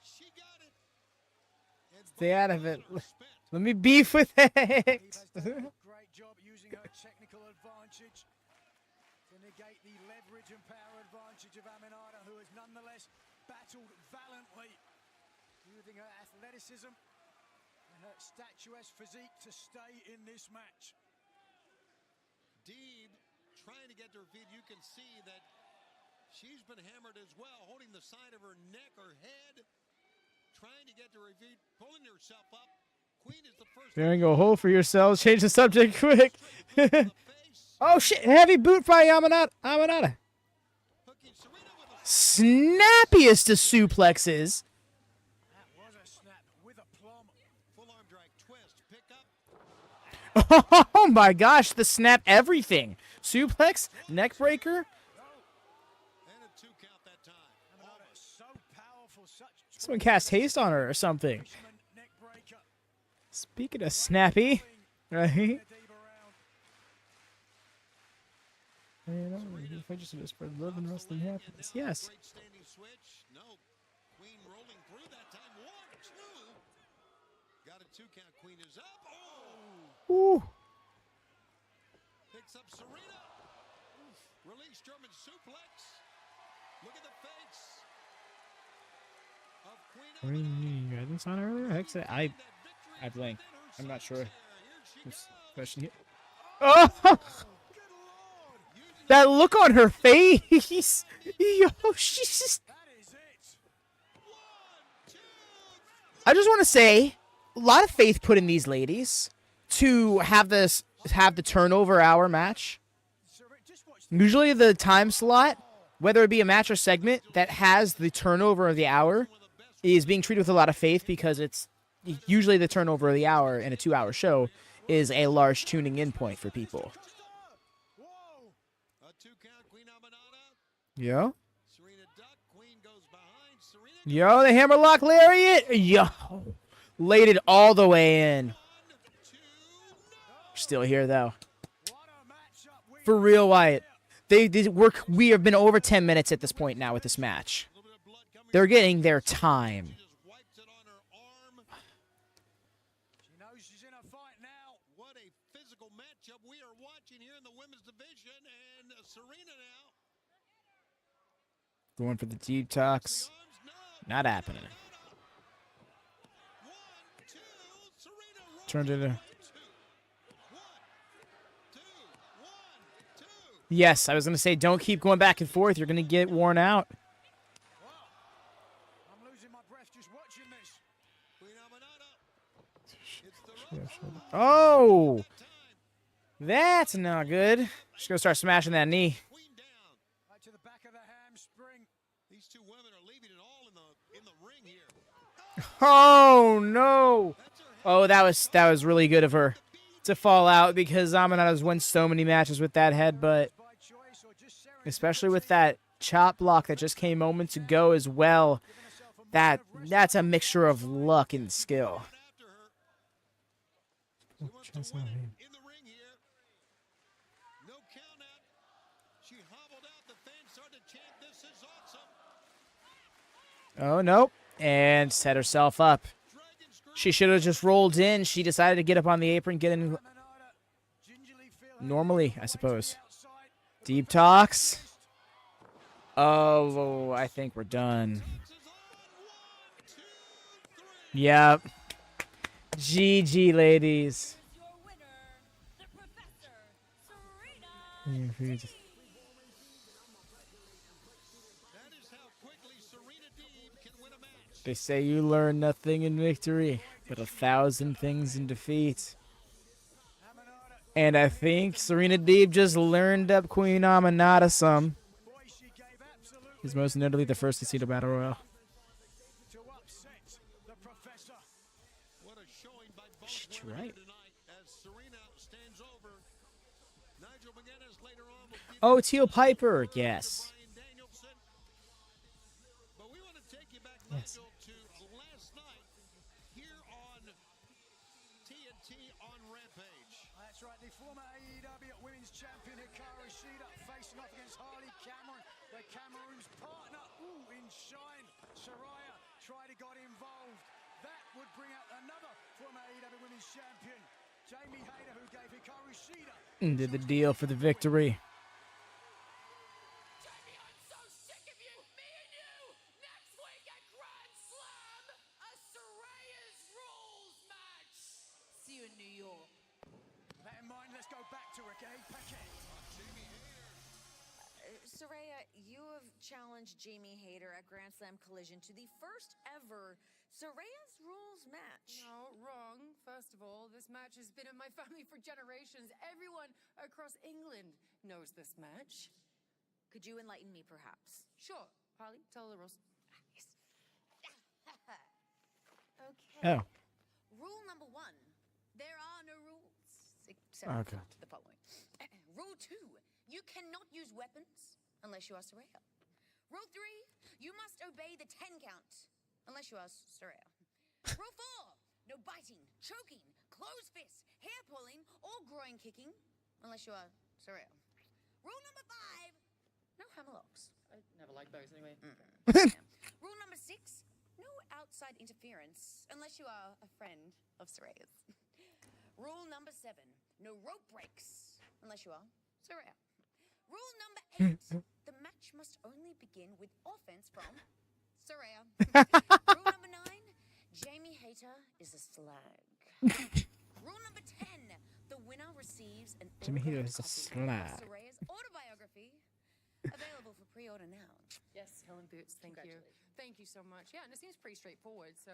S2: she got it. And
S1: Stay out of it. Let me beef with it.
S9: Great job using her technical advantage to negate the leverage and power advantage of Aminata, who has nonetheless battled valiantly, using her athleticism and her statuesque physique to stay in this match.
S2: Deeb trying to get to her feet. You can see that she's been hammered as well, holding the side of her neck, her head, trying to get to her feet, pulling herself up. Queen is the first.
S1: There you go. Hole for yourselves. Change the subject quick. Oh shit! Heavy boot by Aminata. Snappiest of suplexes.
S9: That was a snap with a plum.
S2: Full arm drag twist, pick up.
S1: Oh my gosh! The snap everything. Suplex, neck breaker.
S2: And a 2 count that time.
S9: Aminata is so powerful, such
S1: Someone cast haste on her or something.
S9: neck breaker.
S1: Speaking of snappy, right? If I just spread love and wrestling happiness, yes.
S2: Great standing switch. No. Queen rolling through that time. 1, 2. Got a 2 count. Queen is up. Oh!
S1: Ooh.
S2: Picks up Serena. Release German suplex. Look at the face of Queen.
S1: You had this on earlier? Actually, I blinked. I'm not sure. This question here. Oh! That look on her face! Yo, she's just... I just want to say, a lot of faith put in these ladies to have the turnover hour match. Usually the time slot, whether it be a match or segment that has the turnover of the hour, is being treated with a lot of faith because it's usually the turnover of the hour in a 2-hour show is a large tuning in point for people. Yeah. Yo, the hammerlock lariat. Yo, laid it all the way in. Still here though. For real, Wyatt. We have been over 10 minutes at this point now with this match. They're getting their time.
S9: She knows she's in a fight now.
S2: What a physical matchup we are watching here in the women's division, and Serena now.
S1: Going for the deep talks. Not happening. Turned it in. Yes, I was going to say, don't keep going back and forth. You're going to get worn out.
S9: I'm losing my breath just watching this.
S1: Oh! That's not good. Just going to start smashing that knee.
S9: Right to the back of the hamstring.
S2: These two women are leaving it all in the ring here.
S1: Oh, no. Oh, that was really good of her to fall out, because Aminata's won so many matches with that headbutt. Especially with that chop block that just came moments ago as well. That's a mixture of luck and skill. Oh, nope. And set herself up. She should have just rolled in. She decided to get up on the apron, get in normally, I suppose. Deep talks. Oh, I think we're done. Yep. GG, ladies. They say you learn nothing in victory, but 1,000 things in defeat. And I think Serena Deeb just learned up Queen Aminata some. He's most notably the first Casino Battle Royale. Shit, you're right. Oh, Teal Piper, yes. Yes.
S9: That's right, the former AEW Women's Champion Hikaru Shida facing off against Harley Cameron, the Cameroon's partner. Ooh, in shine. Saraya tried to get involved. That would bring out another former AEW Women's Champion, Jamie Hayter, who gave Hikaru Shida.
S1: And did the deal for the victory.
S15: Saraya, you have challenged Jamie Hayter at Grand Slam Collision to the first ever Saraya's Rules match.
S17: No, wrong. First of all, this match has been in my family for generations. Everyone across England knows this match.
S15: Could you enlighten me, perhaps?
S17: Sure. Harley, tell the rules.
S15: Okay.
S1: Oh.
S15: Rule number 1. There are no rules.
S1: Okay.
S15: To the following. Rule 2. You cannot use weapons unless you are Saraya. Rule 3. You must obey the 10 count unless you are Saraya. Rule 4. No biting, choking, closed fists, hair pulling, or groin kicking unless you are Saraya. Rule number 5. No hammerlocks.
S17: I never liked those anyway.
S15: Rule number 6. No outside interference unless you are a friend of Saraya's. Rule number 7. No rope breaks unless you are Saraya. Rule number 8. The match must only begin with offense from Saraya. Rule number 9. Jamie Hayter is a slag. Rule number 10. The winner receives an
S1: Jamie Hayter is a
S15: copy
S1: slag.
S15: of Saraya's autobiography, available for pre-order now.
S17: Yes, Helen Boots, thank you. Thank you so much. Yeah, and it seems pretty straightforward. So,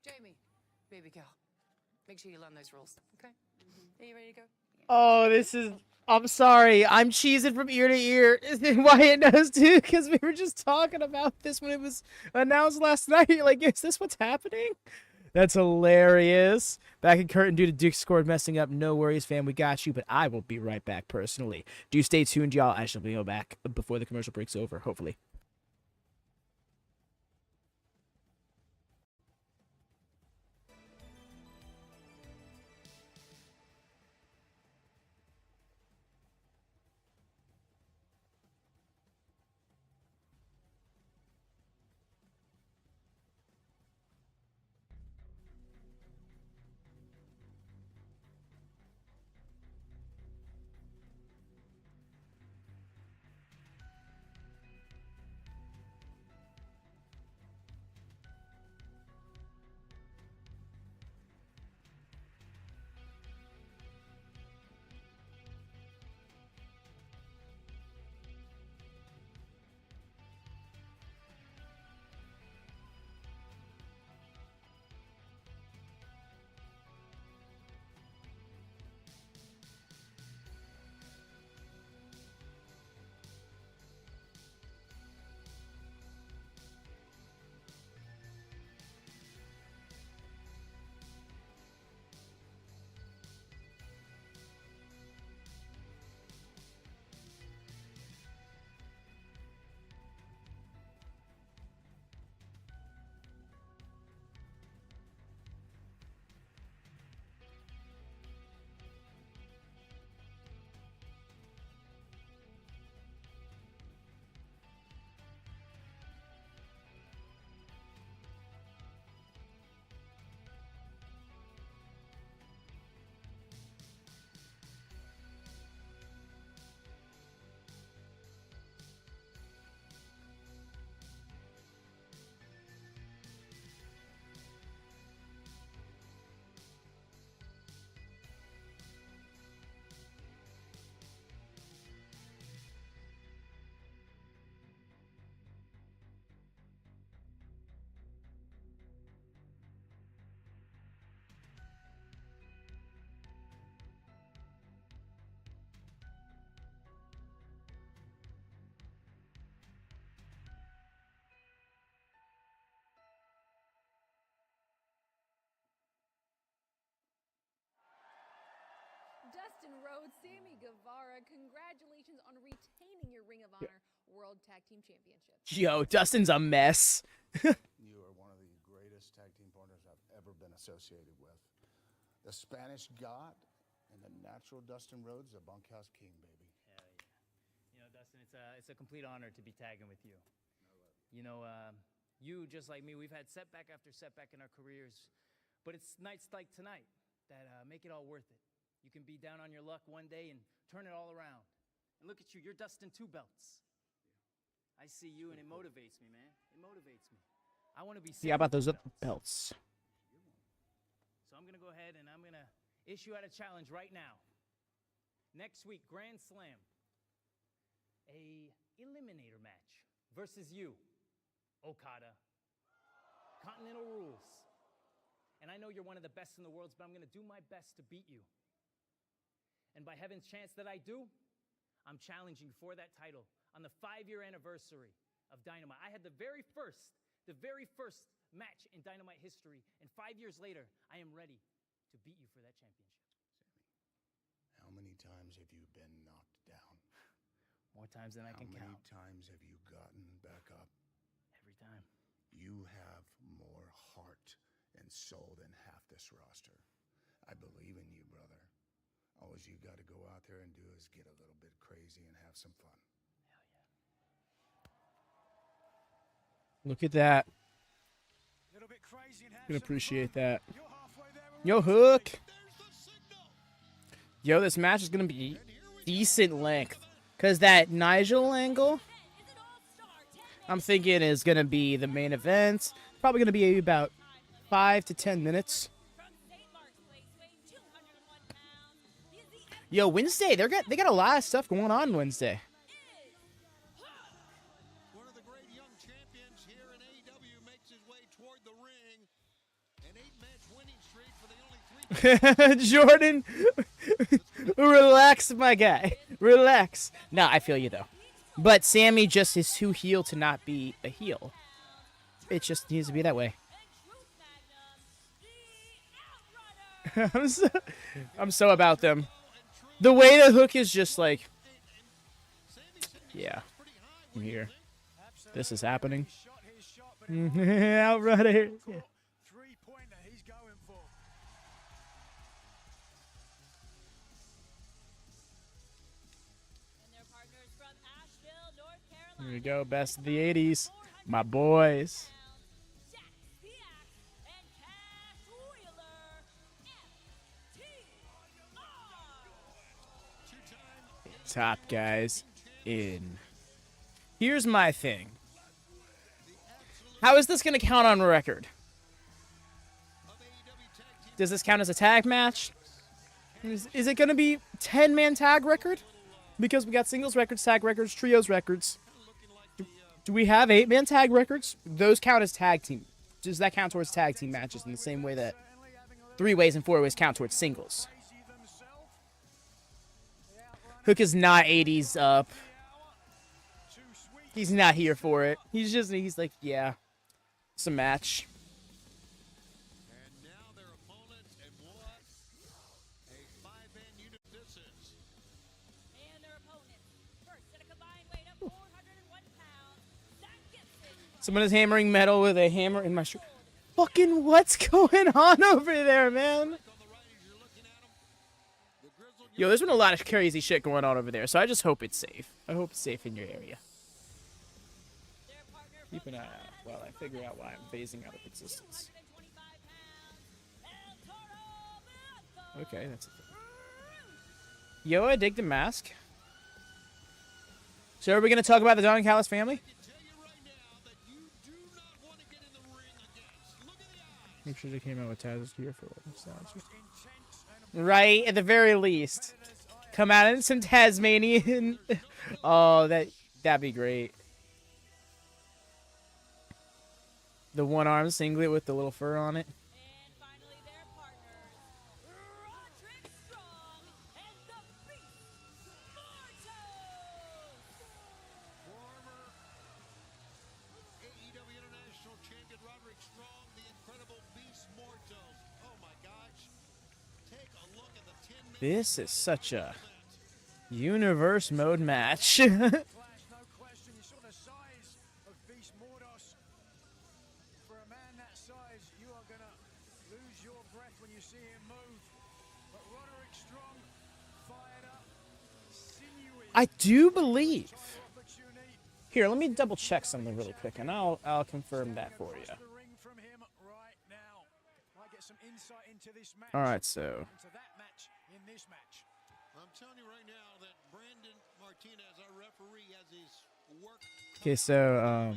S17: Jamie, baby girl, make sure you learn those rules, okay? Are you ready to go?
S1: Oh, this is... I'm sorry. I'm cheesing from ear to ear. Wyatt knows too, because we were just talking about this when it was announced last night. You're like, is this what's happening? That's hilarious. Back in curtain due to Duke's score messing up. No worries, fam. We got you, but I will be right back personally. Do stay tuned, y'all. I shall be back before the commercial breaks over, hopefully.
S3: Dustin, Rhodes, Sammy, Guevara, congratulations on retaining your Ring of Honor World Tag Team Championship.
S1: Yo, Dustin's a mess.
S18: You are one of the greatest tag team partners I've ever been associated with. The Spanish God and the natural Dustin Rhodes, the Bunkhouse King, baby.
S19: Hell yeah. You know, Dustin, it's a complete honor to be tagging with you. You know, you, just like me, we've had setback after setback in our careers, but it's nights like tonight that make it all worth it. You can be down on your luck one day and turn it all around. And look at you, you're Dustin 2 belts. I see you and it motivates me, man. It motivates me. I want to be
S1: Yeah, about those other belts.
S19: So I'm going to go ahead and I'm going to issue out a challenge right now. Next week, Grand Slam. A eliminator match versus you, Okada. Continental rules. And I know you're one of the best in the world, but I'm going to do my best to beat you. And by heaven's chance that I do, I'm challenging for that title on the 5-year anniversary of Dynamite. I had the very first match in Dynamite history, and 5 years later, I am ready to beat you for that championship.
S18: Sammy, how many times have you been knocked down?
S19: More times than I can count.
S18: How many times have you gotten back up?
S19: Every time.
S18: You have more heart and soul than half this roster. I believe in you, brother. All you got to go out there and do is get a little bit crazy and have some fun.
S1: Look at that. Can appreciate that. Yo, Hook. Yo, this match is going to be decent length. Because that Nigel angle, I'm thinking is going to be the main event. Probably going to be about 5 to 10 minutes. Yo, Wednesday, they got a lot of stuff going on Wednesday.
S2: One of the great young champions here in AEW makes his way toward the ring. An 8-match winning streak for the only 3
S1: Jordan, relax, my guy. Relax. Nah, I feel you, though. But Sammy just is too heel to not be a heel. It just needs to be that way. I'm so about them. The way the Hook is just like, yeah, I'm here. This is happening. Outrunner. Yeah. Here we go, best of the 80s. My boys. Top guys in. Here's my thing. How is this going to count on record? Does this count as a tag match? Is it going to be 10-man tag record? Because we got singles records, tag records, trios records. Do we have 8-man tag records? Those count as tag team. Does that count towards tag team matches in the same way that 3-ways and 4-ways count towards singles? Hook is not 80s up. He's not here for it. He's like, yeah, it's a match.
S2: And now their opponents, and what a 5-man unit this is.
S8: And their opponents, first at a combined weight of 401 pounds, Zach Gibson.
S1: Someone is hammering metal with a hammer in my shirt. Fucking what's going on over there, man? Yo, there's been a lot of crazy shit going on over there, so I just hope it's safe. I hope it's safe in your area. Keep an eye out while I figure out why I'm phasing out of existence. Okay, that's it. Yo, I dig the mask. So are we going to talk about the Don Callis family? Make sure they came out with Taz's gear for nostalgia. Right, at the very least. Come out in some Tasmanian. Oh, that'd be great. The one-arm singlet with the little fur on it.
S8: And finally their partners, Roderick Strong and the Beast, Mortos.
S2: Former AEW International Champion Roderick Strong, the incredible Beast Mortos. Oh my gosh. Take a look at the 10-man
S1: This is such a universe mode match.
S9: No question. You saw the size of Beast Mortos. For a man that size, you are going to lose your breath when you see him move. But Roderick strong, fired up, sinewy.
S1: I do believe. Here, let me double check something really quick, and I'll confirm that for you. All right, so.
S2: I'm telling you right now that Brandon Martinez, our referee, has his work.
S1: Okay, so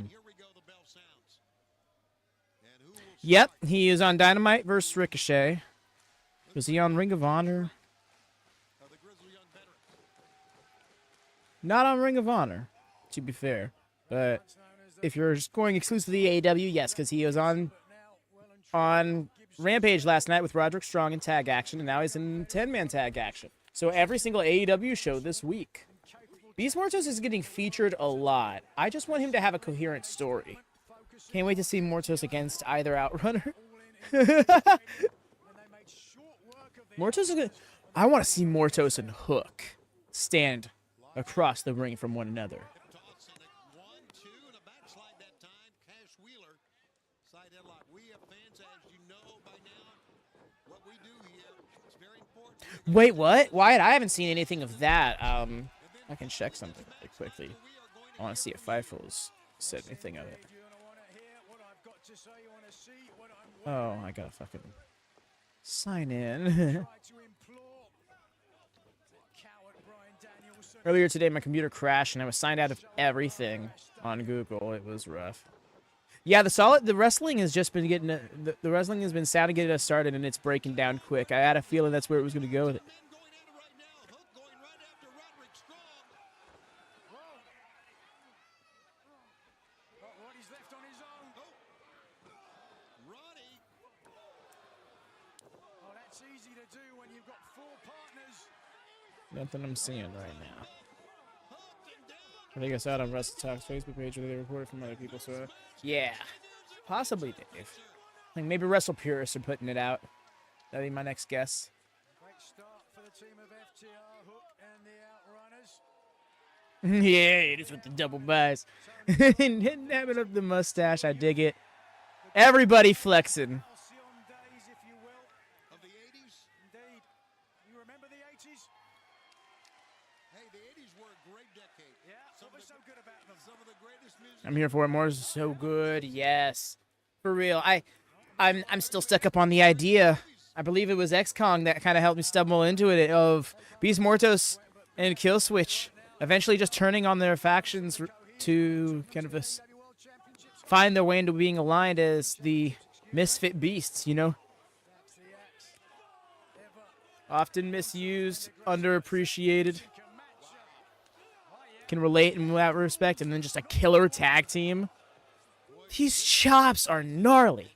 S1: yep, he is on Dynamite versus Ricochet. Was he on Ring of Honor? Not on Ring of Honor, to be fair. But if you're just going exclusively to AEW, yes, because he was on Rampage last night with Roderick Strong in tag action, and now he's in 10-man tag action. So every single AEW show this week. Beast Mortos is getting featured a lot. I just want him to have a coherent story. Can't wait to see Mortos against either Outrunner. Mortos is good. I want to see Mortos and Hook stand across the ring from one another. Wait, what? Wyatt, I haven't seen anything of that. I can check something really quickly. I want to see if Fightful's said anything of it. Oh, I gotta fucking sign in. Earlier today, my computer crashed and I was signed out of everything on Google. It was rough. Yeah, the wrestling has just been getting the wrestling has been sad to get us started, and it's breaking down quick. I had a feeling that's where it was going to go with it. Nothing I'm seeing right now. I think I saw it on Wrestle Talk's Facebook page where they reported from other people, so yeah. Possibly Dave. I think maybe Wrestle Purists are putting it out. That'd be my next guess.
S9: Great start for the team of FTR, Hook, and the Outrunners.
S1: Yeah, it is with the double buys. And having up the mustache, I dig it. Everybody flexing. I'm here for it. More is so good. Yes. For real. I'm still stuck up on the idea. I believe it was X-Kong that kind of helped me stumble into it, of Beast Mortos and Killswitch eventually just turning on their factions to kind of find their way into being aligned as the misfit beasts, you know? Often misused, underappreciated. Can relate in that respect, and then just a killer tag team. These chops are gnarly.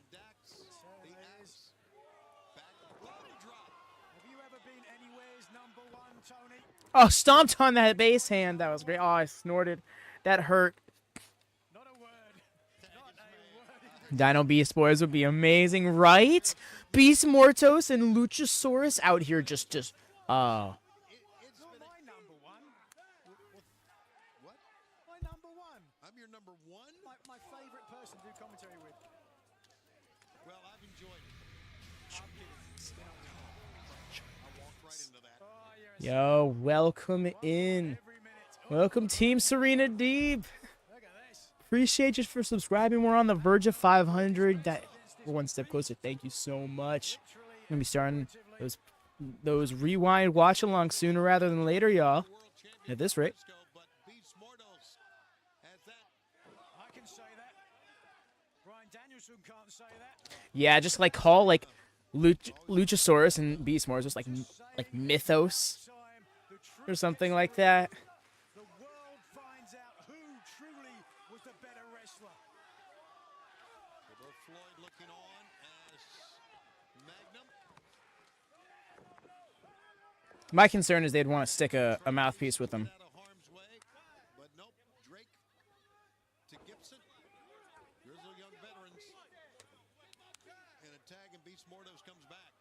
S1: Oh, stomped on that base hand. That was great. Oh, I snorted. That hurt. Dino Beast Boys would be amazing, right? Beast Mortos and Luchasaurus out here just
S9: My favorite person to do commentary with.
S2: Well, I've enjoyed it. I walked right into that.
S1: Yo, welcome in. Welcome, Team Serena Deeb. Appreciate you for subscribing. We're on the verge of 500. We're one step closer. Thank you so much. Gonna be starting those rewind watch-alongs sooner rather than later, y'all. At this rate. Yeah, just like call like Luchasaurus and Beast Mortos, just like Mythos or something like that.
S9: The world finds out who truly was the better wrestler.
S2: Floyd looking on as Magnum.
S1: My concern is they'd want to stick a mouthpiece with them.
S2: But nope, Drake to Gibson. Grizzled young veterans. And a tag, and Beast Mortos comes back.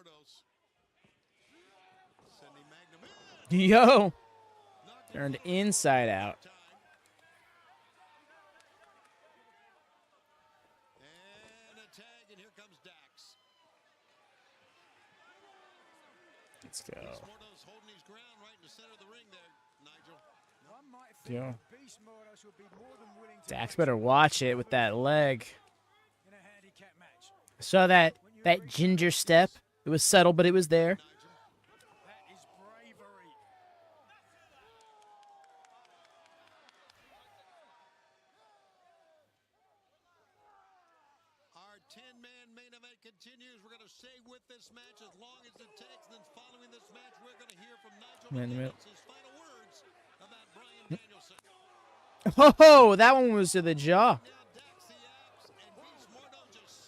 S2: Mortos. Sending Magnum in.
S1: Yo! Turned inside out.
S2: And a tag, and here comes Dax.
S1: Let's go.
S2: Mortos holding his ground right in the center of the ring there, Nigel.
S9: One might think
S1: Yo.
S9: that Beast Mortos would be more than willing to
S1: Dax better watch it with that leg.
S9: in a handicap match.
S1: Saw that ginger step. It was subtle, but it was there.
S9: That is bravery.
S2: Our 10-man main event continues. We're going to stay with this match as long as it takes. Then following this match, we're going to hear from Nigel McGuinness's final words about Bryan Danielson.
S1: Oh, that one was to the jaw.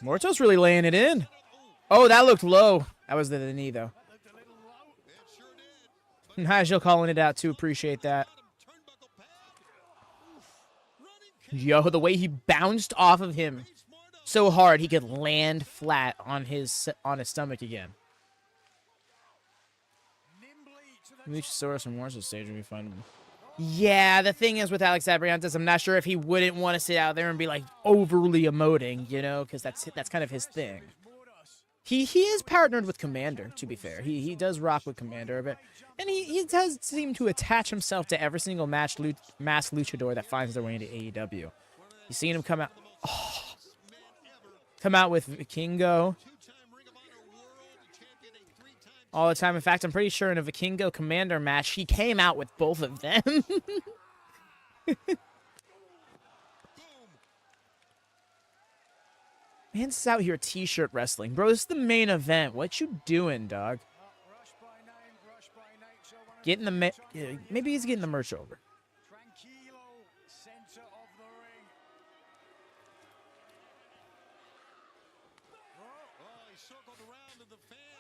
S1: Mortos really laying it in. Oh, that looked low. That was the knee, though. Nigel calling it out, too. Appreciate that. Yo, the way he bounced off of him so hard he could land flat on his stomach again. Luchasaurus and Morris stage would be fun. Yeah, the thing is with Alex Abriantes, I'm not sure if he wouldn't want to sit out there and be like overly emoting, you know, because that's kind of his thing. He is partnered with Commander, to be fair. He does rock with Commander a bit. And he does seem to attach himself to every single mass luchador that finds their way into AEW. You've seen him come out. Oh, come out with Vikingo all the time. In fact, I'm pretty sure in a Vikingo Commander match, he came out with both of them. Man's out here t-shirt wrestling. Bro, this is the main event. What you doing, dog? Getting the maybe he's getting the merch over.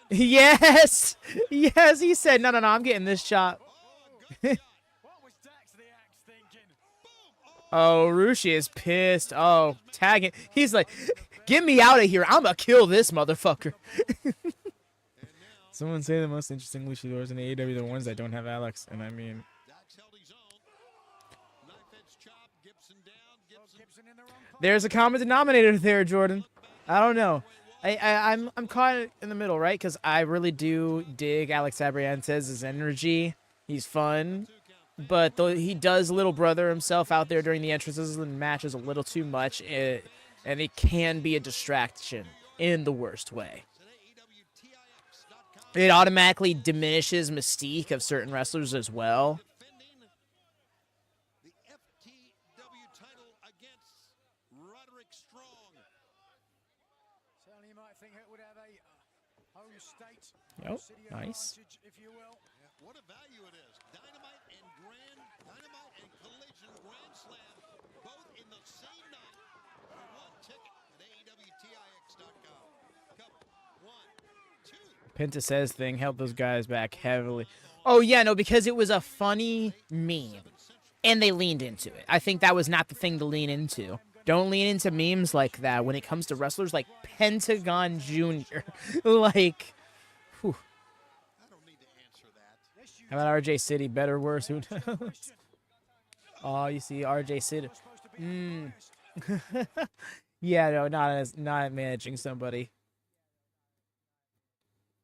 S1: Yes! Yes, he said, no, I'm getting this chop. Oh, Rushi is pissed. Oh, tagging. He's like, get me out of here. I'm going to kill this motherfucker. Someone say the most interesting luchadors in AEW are the ones that don't have Alex. And I mean... There's a common denominator there, Jordan. I don't know. I'm caught in the middle, right? Because I really do dig Alex Abriantes' energy. He's fun. But though he does little brother himself out there during the entrances and matches a little too much, and it can be a distraction in the worst way. It automatically diminishes mystique of certain wrestlers as well.
S2: The FTW title against Roderick Strong.
S9: Certainly, you might think it would have a home state.
S1: Yep, nice.
S9: If you will.
S2: What a value it is. Dynamite and Collision Grand Slam, both in the same night for one ticket at AEWTIX.com. Couple, 1, 2.
S1: Penta says thing held those guys back heavily. Oh, yeah, no, because it was a funny meme, and they leaned into it. I think that was not the thing to lean into. Don't lean into memes like that when it comes to wrestlers like Pentagon Jr. Like, whew. How about RJ City? Better, worse? Who knows? Oh, you see RJ City. Yeah, no, not managing somebody.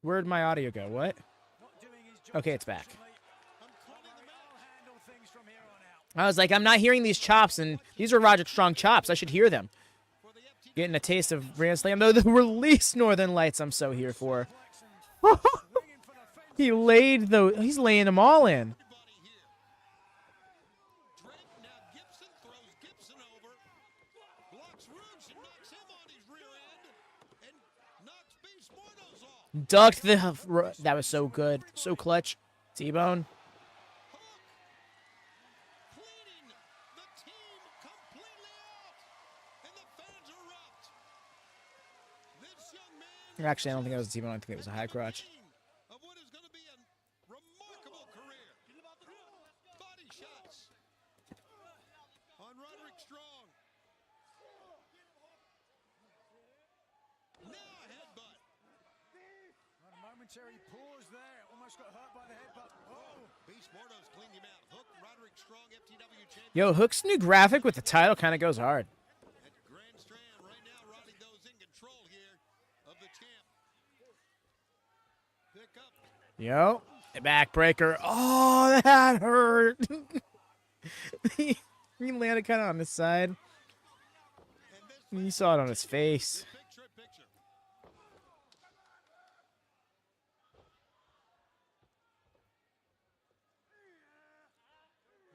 S1: Where'd my audio go? What? Okay, it's back. I was like, I'm not hearing these chops, and these are Roderick Strong chops. I should hear them. Getting a taste of Grand Slam. No, the release Northern Lights I'm so here for. He's laying them all in. Ducked the... That was so good. So clutch. T-Bone. Actually, I don't think that was a T-Bone. I think it was a high crotch.
S9: momentary pause there. Almost got hurt by the headbutt. Oh,
S2: Beast Mortos cleaned him out. Hook, Roderick Strong, FTW champion.
S1: Yo, Hook's new graphic with the title kind of goes hard.
S2: At Grand Strand right now, Roddy those in control here of the champ. Pick up.
S1: Yo, backbreaker. Oh, that hurt. He landed kind of on his side. You saw it on his face.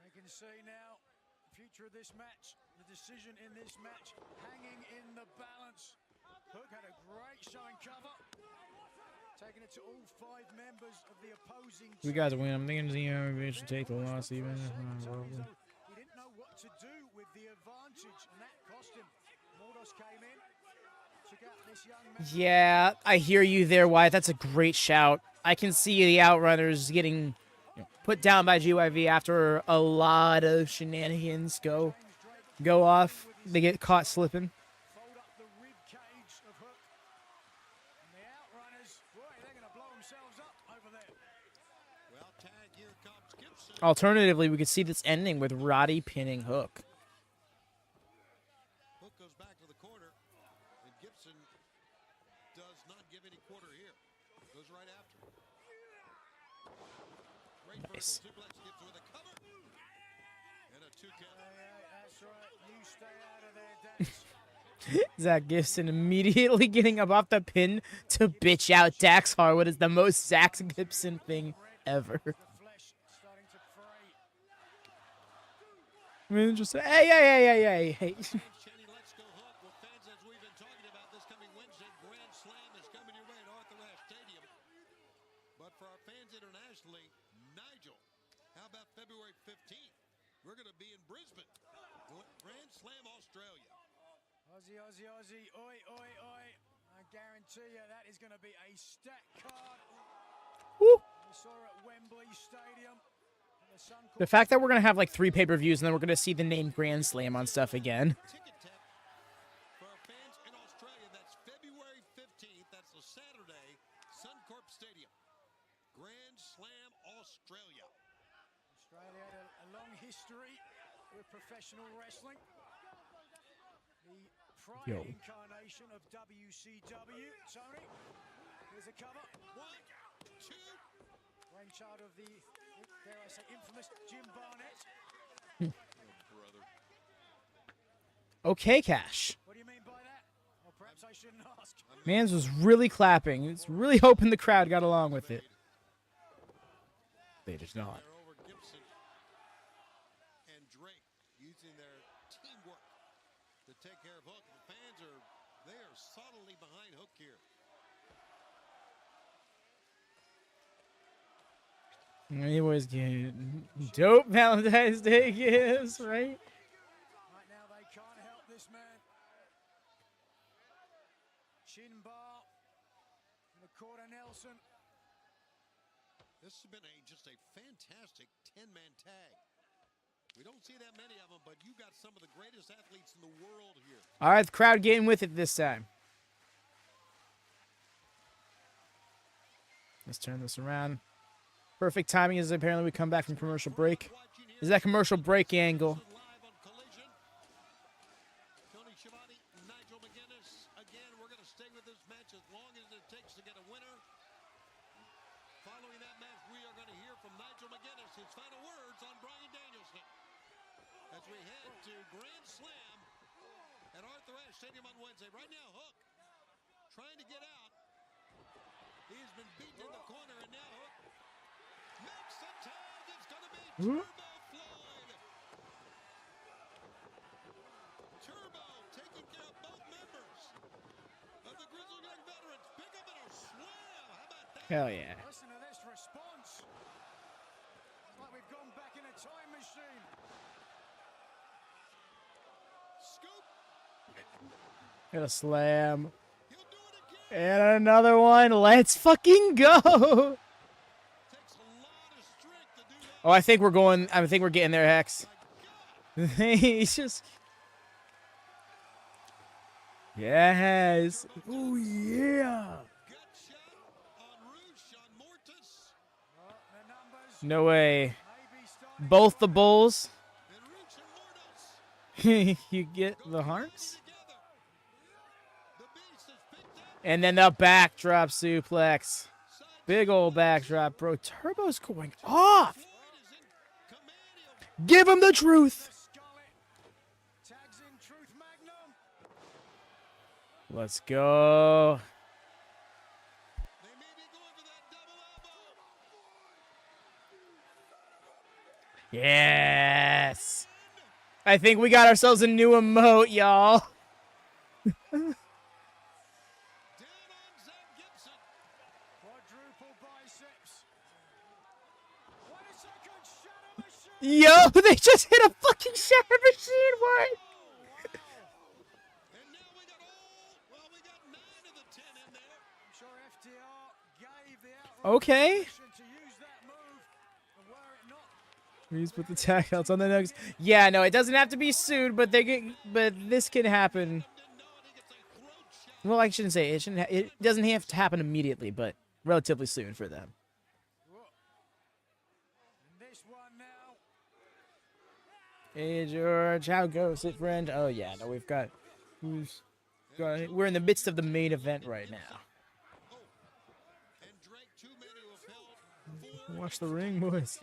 S9: You can see now the future of this match, the decision in this match, hanging in the balance. Hook had a great showing cover, taking it to all 5 members of the opposing team.
S1: We got to win. I'm thinking we should take the loss even.
S9: He didn't know what to do with the advantage, and that cost him. Mortos came in, took out this young man.
S1: Yeah, I hear you there, Wyatt. That's a great shout. I can see the Outrunners getting put down by GYV after a lot of shenanigans go off. They get caught slipping.
S9: Fold up the rib cage of Hook. And the Outrunners, boy, they're going to blow themselves up over there.
S2: Well, tag here comes Gibson.
S1: Alternatively, we could see this ending with Roddy pinning Hook.
S2: Hook goes back to the corner, and Gibson does not give any quarter here. Goes right after. Great
S1: Nice.
S2: vertical suplex, Gibson with a cover. And a 2 count.
S9: That's right. You stay out of there, Dax.
S1: Zach Gibson immediately getting up off the pin to bitch out Dax Harwood is the most Zach Gibson thing ever. I mean, just hey.
S2: Chanting Let's Go Hook. Well, fans, as we've been talking about this coming Wednesday, Grand Slam is coming your way at Arthur Ashe Stadium. But for our fans internationally, Nigel, how about February 15th? We're going to be in Brisbane, Grand Slam, Australia.
S9: Aussie, Aussie, Aussie. Oi, oi, oi. I guarantee you that is going to be a stacked card.
S1: Woo.
S9: We saw at Wembley Stadium.
S1: The fact that we're going to have like 3 pay-per-views and then we're going to see the name Grand Slam on stuff again.
S2: Ticket tap for our fans in Australia. That's February 15th. That's a Saturday, Suncorp Stadium. Grand Slam, Australia.
S9: Australia had a long history with professional wrestling. The prior incarnation of WCW. Tony, here's a cover.
S2: 1, 2.
S9: Brainchild of the, dare I say, infamous Jim Barnett.
S2: Oh, brother.
S1: Okay, Cash.
S9: What do you mean by that? Well, perhaps I shouldn't ask.
S1: Mans was really clapping. He was really hoping the crowd got along with it. They did not.
S2: Over Gibson and Drake using their teamwork to take care of Hook. The fans they are solidly behind Hook here.
S1: Anyways, get dope Valentine's Day gifts, right?
S9: Right now they can't help this man. Chin bar in the corner, Nelson.
S2: This has been just a fantastic 10-man tag. We don't see that many of them, but you got some of the greatest athletes in the world here.
S1: All right, the crowd getting with it this time. Let's turn this around. Perfect timing as apparently we come back from commercial break. Is that commercial break angle?
S2: Live on Collision. Tony Schiavone, Nigel McGuinness. Again, we're going to stay with this match as long as it takes to get a winner. Following that match, we are going to hear from Nigel McGuinness, his final words on Bryan Danielson. As we head to Grand Slam at Arthur Ashe Stadium on Wednesday. Right now, Hook trying to get out. He's been beaten in the corner, and now Hook makes the tag. It's going to be Turbo Floyd. Turbo taking care of both members of the Grizzled Young Veterans. Pick up in a slam. How about that?
S1: Hell yeah.
S9: Listen to this response. It's like we've gone back in a time machine.
S2: Scoop.
S1: Got a slam. And another one. Let's fucking go. Oh, I think we're going. I think we're getting there, Hex. He's just. Yes. Oh, yeah. No way. Both the bulls. You get the hearts? And then the backdrop suplex. Big old backdrop, bro. Turbo's going off. Give him the truth. Let's go. Yes. I think we got ourselves a new emote, y'all. Yo, they just hit a fucking shatter machine. What? Okay. Please put the tag outs on the next. Yeah, no, it doesn't have to be soon, but this can happen. Well, I shouldn't say it. It doesn't have to happen immediately, but relatively soon for them. Hey George, how goes it, friend? Oh yeah, no, we've got. We're in the midst of the main event right now. Watch the ring, boys.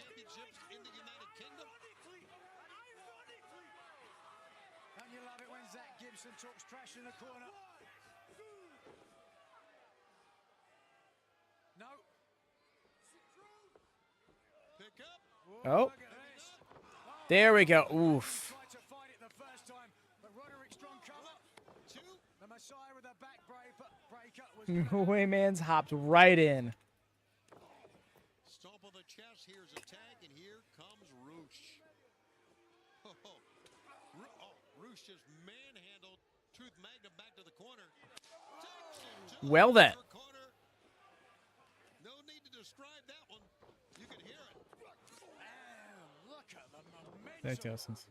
S1: Oh. There we go. Oof. No way, man's hopped right in.
S2: Stomp on the chest. Here's a tag, and here comes Roosh. Roosh just manhandled Truth Magnum back to the corner.
S1: Well then.
S2: No need to describe that one. You can hear it. Look at the momentum.
S1: Tag Telsons.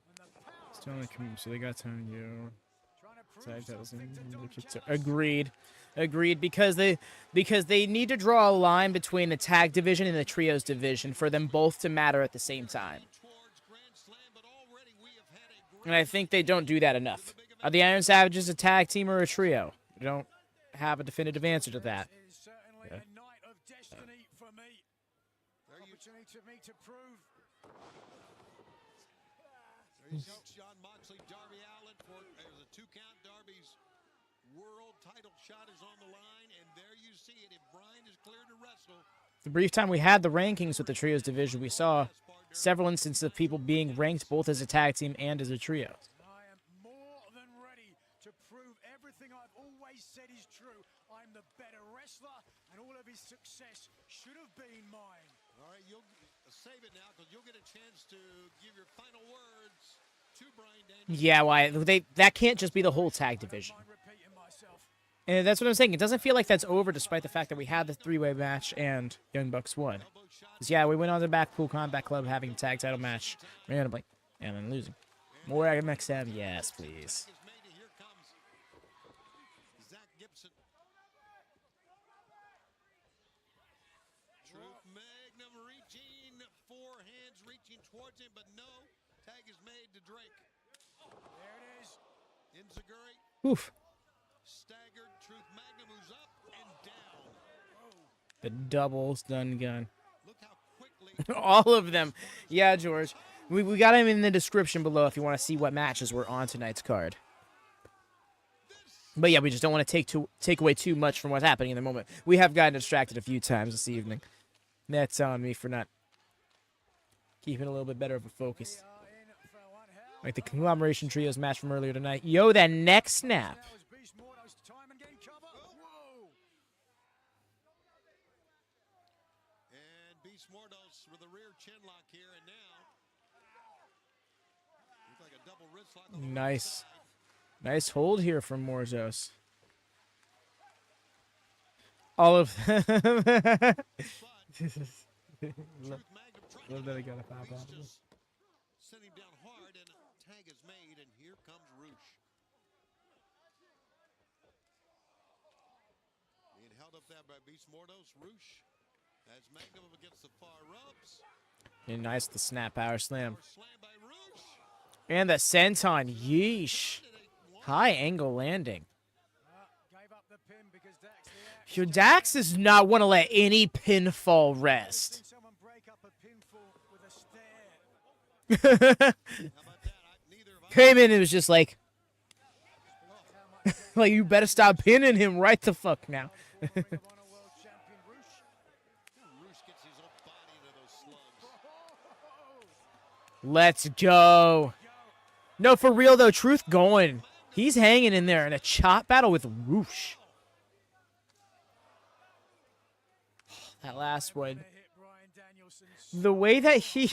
S1: Still on the community, so they got time, yo. Tag Telsons. Agreed. Agreed, because they need to draw a line between the tag division and the trios division for them both to matter at the same time. And I think they don't do that enough. Are the Iron Savages a tag team or a trio? We don't have a definitive answer to that. Yeah.
S2: John Moxley, Darby Allin for there's a 2 count. Darby's world title shot is on the line, and there you see it. If Bryan is cleared to wrestle.
S1: The brief time we had the rankings with the trios division, we saw several instances of people being ranked both as a tag team and as a trio.
S9: I am more than ready to prove everything I've always said is true. I'm the better wrestler, and all of his success should have been mine.
S2: All right, you'll save it now because you'll get a chance to give your final words to Bryan Danielson.
S1: Yeah, why? That can't just be the whole tag division. And that's what I'm saying. It doesn't feel like that's over, despite the fact that we had the 3-way match and Young Bucks won. Because, yeah, we went on to Blackpool Combat Club having a tag title match randomly and then losing. More MXM? Yes, please.
S2: Truth Magnum reaching, 4 hands reaching towards him, but no. Tag is made to Drake. There it is. Enziguri.
S1: Oof.
S2: Staggered. Truth Magnum moves up and down.
S1: The double stun gun. All of them. Yeah, George. We got them in the description below if you want to see what matches were on tonight's card. But yeah, we just don't want to take away too much from what's happening in the moment. We have gotten distracted a few times this evening. That's on me for not keeping a little bit better of a focus. Like the Conglomeration Trios match from earlier tonight. Yo, that neck snap.
S2: And Beast Mortos with a rear chin lock here, and now looks like a double wrist lock.
S1: Nice. Nice hold here from Mortos. All of them. Love that I got a pop out.
S2: Sent him down hard, and a tag is made, and here comes Roosh. Being held up there by Beast Mortos. Roosh has Magnum against the far ropes.
S1: And nice the snap power slam. And the senton. Yeesh. High angle landing. Your Dax does not want to let any pinfall rest. Came in and was just like, like, you better stop pinning him right the fuck now. Let's go. No, for real, though. Truth going. He's hanging in there in a chop battle with Roosh. That last one. The way that he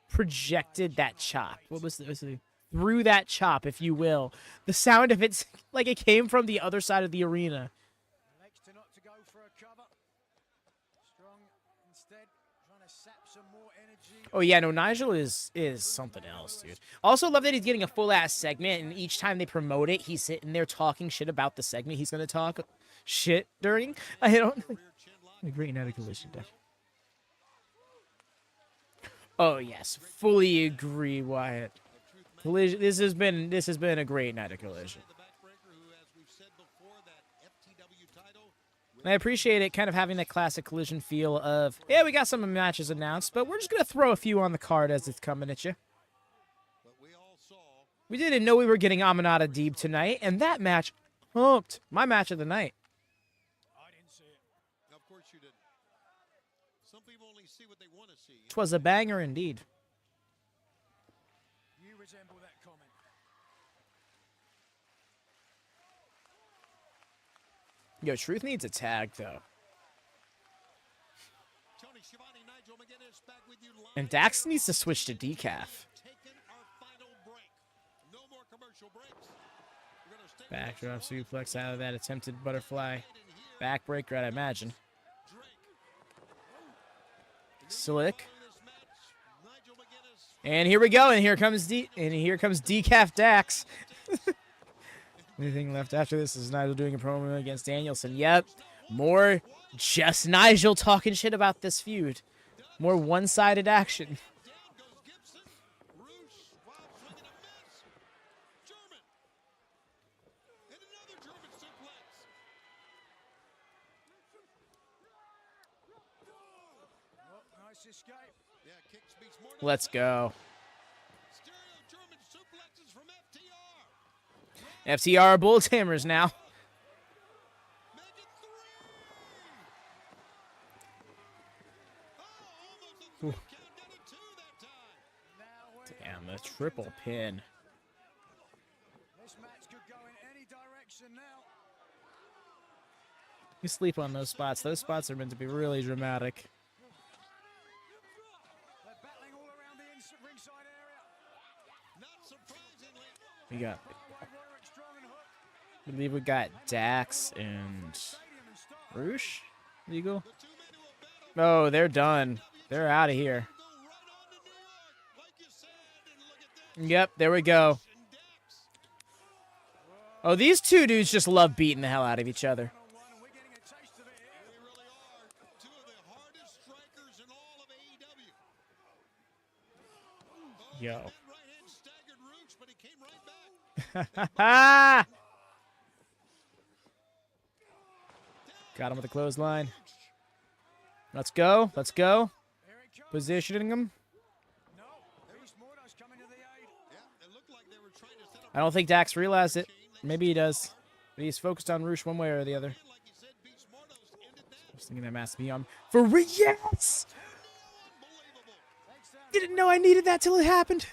S1: projected that chop. What was the through that chop, if you will. The sound of it's like it came from the other side of the arena. Oh, yeah, no, Nigel is something else, dude. Also love that he's getting a full-ass segment, and each time they promote it, he's sitting there talking shit about the segment he's going to talk shit during. I don't... A great night of Collision deck. Oh, yes, fully agree, Wyatt. Collision, this has been a great night of Collision. And I appreciate it kind of having that classic Collision feel of, yeah, we got some matches announced, but we're just going to throw a few on the card as it's coming at you. We didn't know we were getting Aminata Deeb tonight, and that match humped. My match of the night.
S2: I didn't see it. Of course you didn't. Some people only see what they want to see.
S1: 'Twas a banger indeed.
S9: You resemble that comment.
S1: Yo, Truth needs a tag, though. And Dax needs to switch to decaf. Backdrop suplex out of that attempted butterfly. Backbreaker, I'd imagine. Slick. And here we go, and here comes decaf Dax. Anything left after this is Nigel doing a promo against Danielson. Yep. More just Nigel talking shit about this feud. More one-sided action. Let's go. FTR are Bulls Hammers now. Ooh. Damn, the triple pin.
S9: This match could go in any direction now.
S1: You sleep on those spots. Those spots are meant to be really dramatic.
S9: They're battling all around the ringside area.
S2: Not surprisingly.
S1: We got... I believe we got Dax and Roosh legal. Oh, they're done. They're out of here. Yep, there we go. Oh, these two dudes just love beating the hell out of each other. Yo. Got him with a clothesline. Let's go. Let's go. Positioning him. I don't think Dax realized it. Maybe he does. But he's focused on Roosh one way or the other. I was thinking that must be on. For real. Yes! Didn't know I needed that till it happened.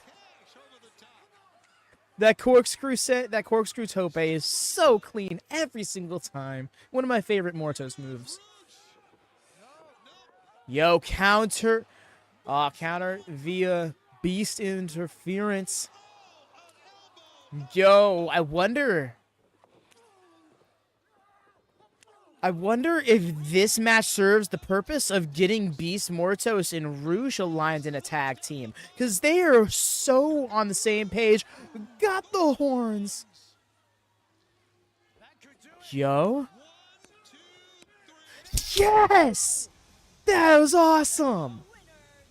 S1: That corkscrew tope is so clean every single time. One of my favorite Mortos moves. Yo, counter. Counter via beast interference. Yo, I wonder if this match serves the purpose of getting Beast, Mortos, and Roosh aligned in a tag team. Because they are so on the same page. Got the horns. Yo. Yes! That was awesome.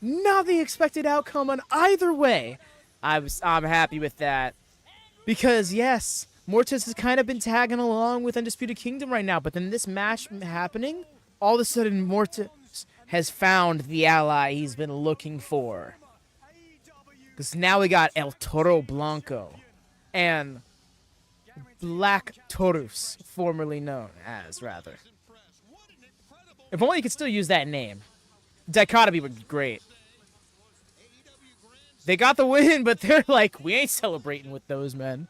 S1: Not the expected outcome on either way. I'm happy with that. Because, yes, Mortos has kind of been tagging along with Undisputed Kingdom right now. But then this match happening, all of a sudden Mortos has found the ally he's been looking for. Because now we got El Toro Blanco and Black Taurus, formerly known as, rather. If only you could still use that name. Dichotomy would be great. They got the win, but they're like, we ain't celebrating with those men.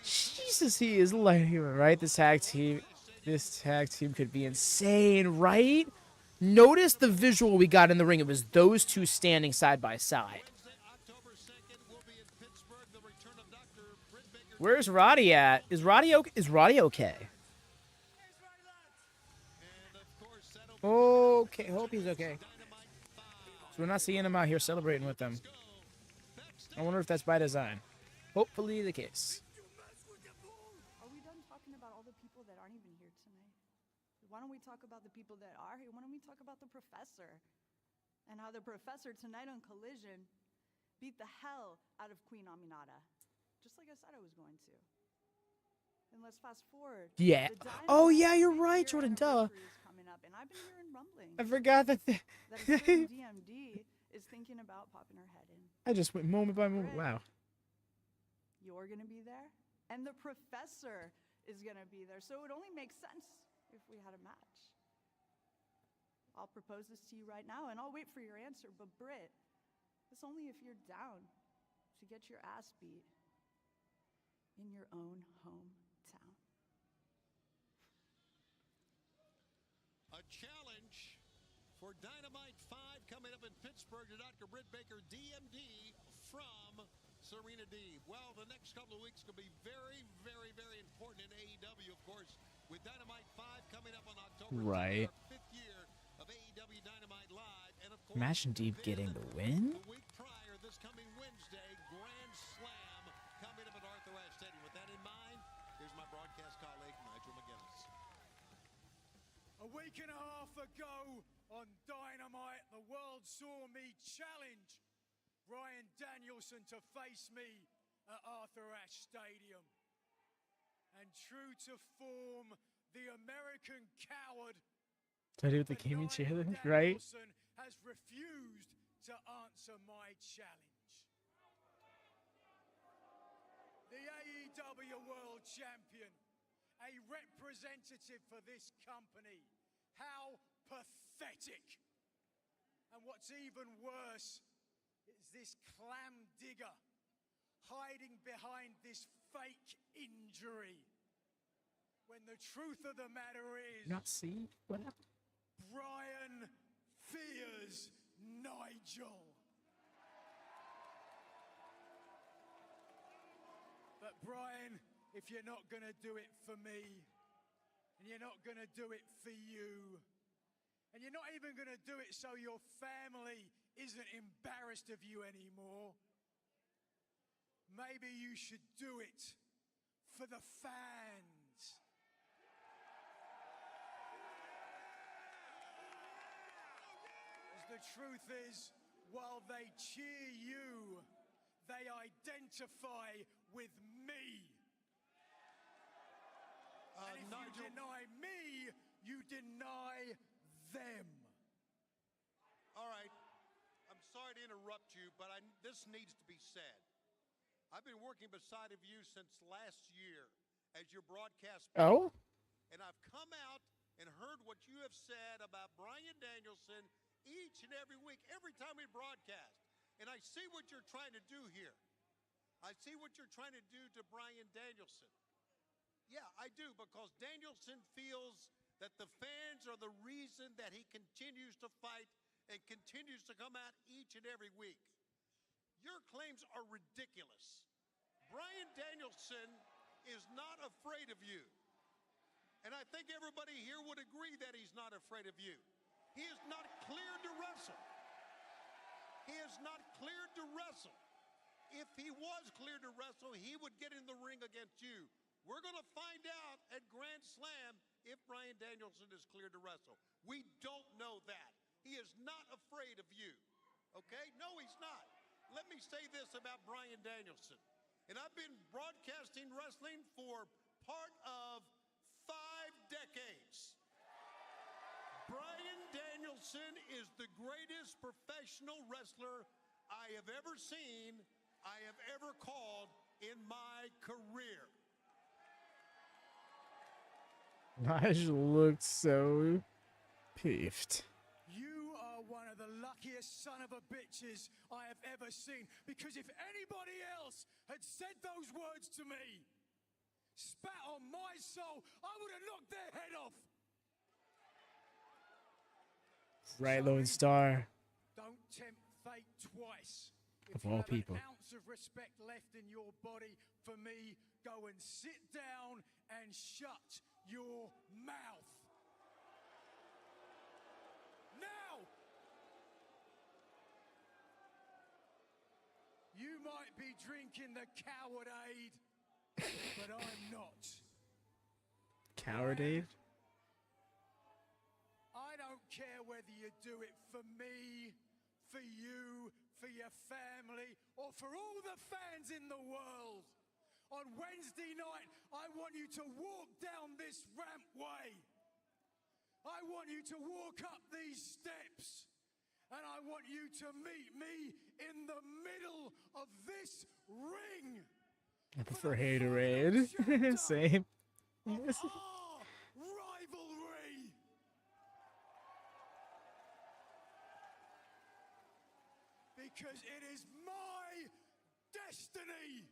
S1: Jesus, he is lighting, right? This tag team could be insane, right? Notice the visual we got in the ring. It was those two standing side by side. Where's Roddy at? Is Roddy okay? Okay, hope he's okay. So we're not seeing him out here celebrating with them. I wonder if that's by design. Hopefully the case.
S16: Are we done talking about all the people that aren't even here tonight? Why don't we talk about the people that are here? Why don't we talk about the professor? And how the professor tonight on Collision beat the hell out of Queen Aminata. Just like I said I was going to. And let's fast forward.
S1: Yeah. Oh, yeah, you're right, Jordan. Duh.
S16: Coming up, and I've been hearing rumblings.
S1: I forgot that.
S16: That a certain DMD is thinking about popping her head in.
S1: I just went moment by moment. Wow.
S16: You're gonna be there, and the professor is gonna be there. So it only makes sense if we had a match. I'll propose this to you right now, and I'll wait for your answer. But Britt, it's only if you're down to get your ass beat in your own hometown.
S2: A challenge for Dynamite 5 coming up in Pittsburgh to Dr. Britt Baker, DMD, from Serena Deeb. Well, the next couple of weeks could be very, very, very important in AEW, of course, with Dynamite 5 coming up on October 5th year of AEW Dynamite Live. And of course,
S1: Imagine Deeb getting the win.
S2: the week prior, this coming Wednesday, Grand Slam coming up at Arthur Ashe Stadium. With that in mind, here's my broadcast colleague, Nigel McGuinness.
S9: A week and a half ago on Dynamite, the world saw me challenge Bryan Danielson to face me at Arthur Ashe Stadium. And true to form, the American coward,
S1: Did I do with the gaming challenge, right?
S9: Danielson has refused to answer my challenge. The AEW World Champion, a representative for this company. How pathetic. And what's even worse is this clam digger hiding behind this fake injury. When the truth of the matter is,
S1: Not see what happened.
S9: Bryan fears Nigel. But Bryan, if you're not going to do it for me, and you're not going to do it for you, and you're not even going to do it so your family isn't embarrassed of you anymore, maybe you should do it for the fans. The truth is, while they cheer you, they identify with me. And if you deny me, you deny them.
S2: All right. I'm sorry to interrupt you, but this needs to be said. I've been working beside of you since last year as your broadcast.
S1: Oh?
S2: And I've come out and heard what you have said about Bryan Danielson each and every week, every time we broadcast. And I see what you're trying to do here. I see what you're trying to do to Bryan Danielson. Yeah, I do, because Danielson feels that the fans are the reason that he continues to fight and continues to come out each and every week. Your claims are ridiculous. Bryan Danielson is not afraid of you. And I think everybody here would agree that he's not afraid of you. He is not cleared to wrestle. He is not cleared to wrestle. If he was cleared to wrestle, he would get in the ring against you. We're going to find out at Grand Slam if Bryan Danielson is cleared to wrestle. We don't know that. He is not afraid of you. Okay? No, he's not. Let me say this about Bryan Danielson. And I've been broadcasting wrestling for part of 5 decades. Bryan Danielson is the greatest professional wrestler I have ever seen, I have ever called in my career.
S1: Nigel looked so peeved.
S9: You are one of the luckiest son of a bitches I have ever seen. Because if anybody else had said those words to me, spat on my soul, I would have knocked their head off.
S1: Right, Lone Star.
S9: Don't tempt fate twice.
S1: Of
S9: If you
S1: all
S9: have
S1: people.
S9: an ounce of respect left in your body for me, go and sit down and shut your mouth. Now! You might be drinking the coward aid, but I'm not.
S1: Cowardade?
S9: I don't care whether you do it for me, for you, for your family, or for all the fans in the world. On Wednesday night, I want you to walk down this rampway. I want you to walk up these steps. And I want you to meet me in the middle of this ring.
S1: I prefer Haterade. Same.
S9: Rivalry. Because it is my destiny.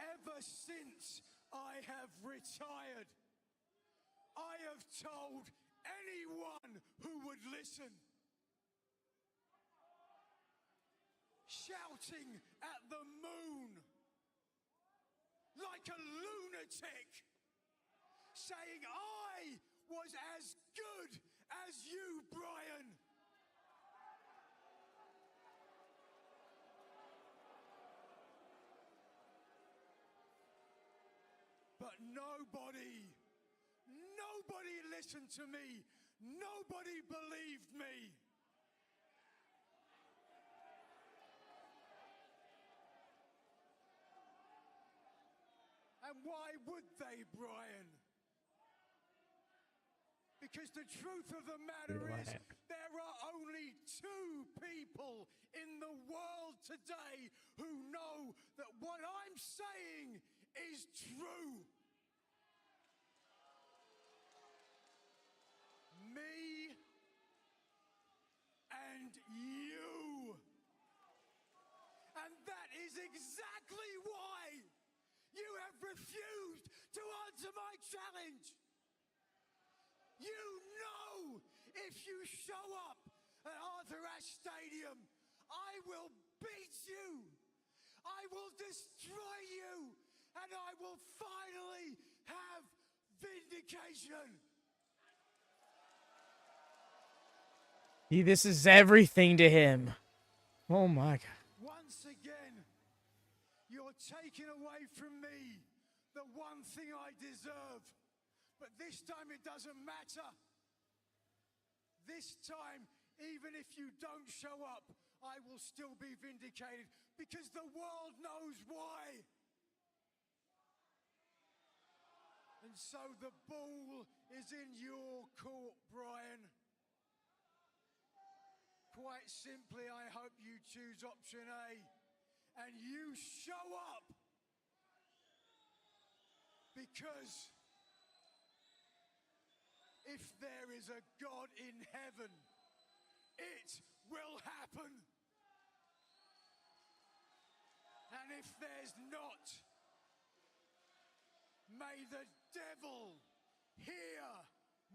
S9: Ever since I have retired, I have told anyone who would listen, shouting at the moon like a lunatic, saying I was as good as you, Bryan. But nobody listened to me. Nobody believed me. And why would they, Bryan? Because the truth of the matter is, there are only 2 people in the world today who know that what I'm saying is true. Me and you. And that is exactly why you have refused to answer my challenge. You know if you show up at Arthur Ashe Stadium, I will beat you. I will destroy you. And I will finally have vindication.
S1: This is everything to him. Oh my God.
S9: Once again, you're taking away from me the one thing I deserve. But this time it doesn't matter. This time, even if you don't show up, I will still be vindicated because the world knows why. And so the ball is in your court, Bryan. Quite simply, I hope you choose option A and you show up. Because if there is a God in heaven, it will happen. And if there's not, may the devil hear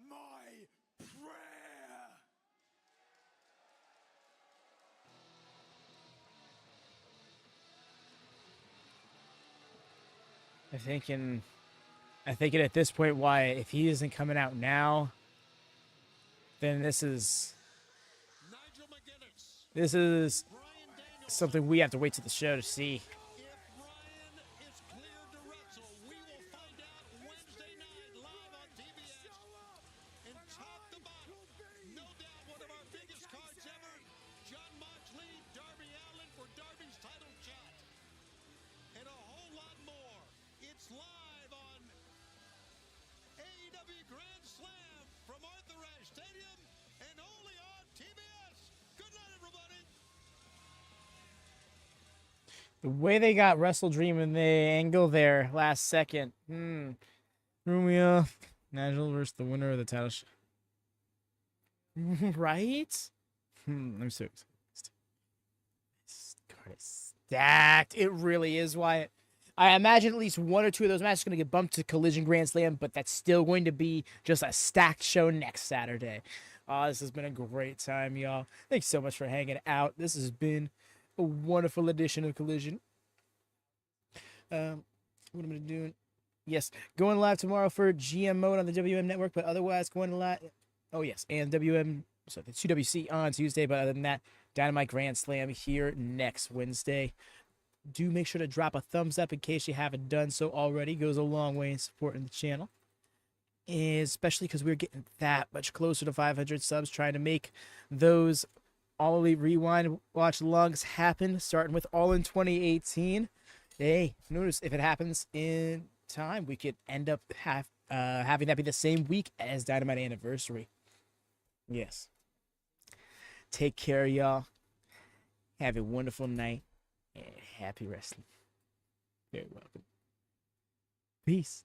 S9: my prayer.
S1: I'm thinking at this point, why, if he isn't coming out now, then this is something we have to wait to the show to see.
S2: Darby Allin for Darby's title shot. And a whole lot more. It's live on AEW Grand Slam from Arthur Ashe Stadium and only on TBS. Good night, everybody.
S1: The way they got Wrestle Dream in the angle there last second. Rumia, Nigel versus the winner of the title shot. Right? I'm so excited. This card is stacked. It really is, Wyatt. I imagine at least one or two of those matches are going to get bumped to Collision Grand Slam, but that's still going to be just a stacked show next Saturday. This has been a great time, y'all. Thanks so much for hanging out. This has been a wonderful edition of Collision. What am I doing? Yes, going live tomorrow for GM mode on the WM network, but otherwise going live. Oh, yes, and WM, so the 2WC on Tuesday, but other than that, Dynamite Grand Slam here next Wednesday. Do make sure to drop a thumbs up in case you haven't done so already. Goes a long way in supporting the channel. Especially because we're getting that much closer to 500 subs, trying to make those All Elite Rewind watch-alongs happen, starting with All in 2018. Hey, notice if it happens in time, we could end up having that be the same week as Dynamite Anniversary. Yes. Take care, y'all. Have a wonderful night and happy wrestling. Very welcome. Peace.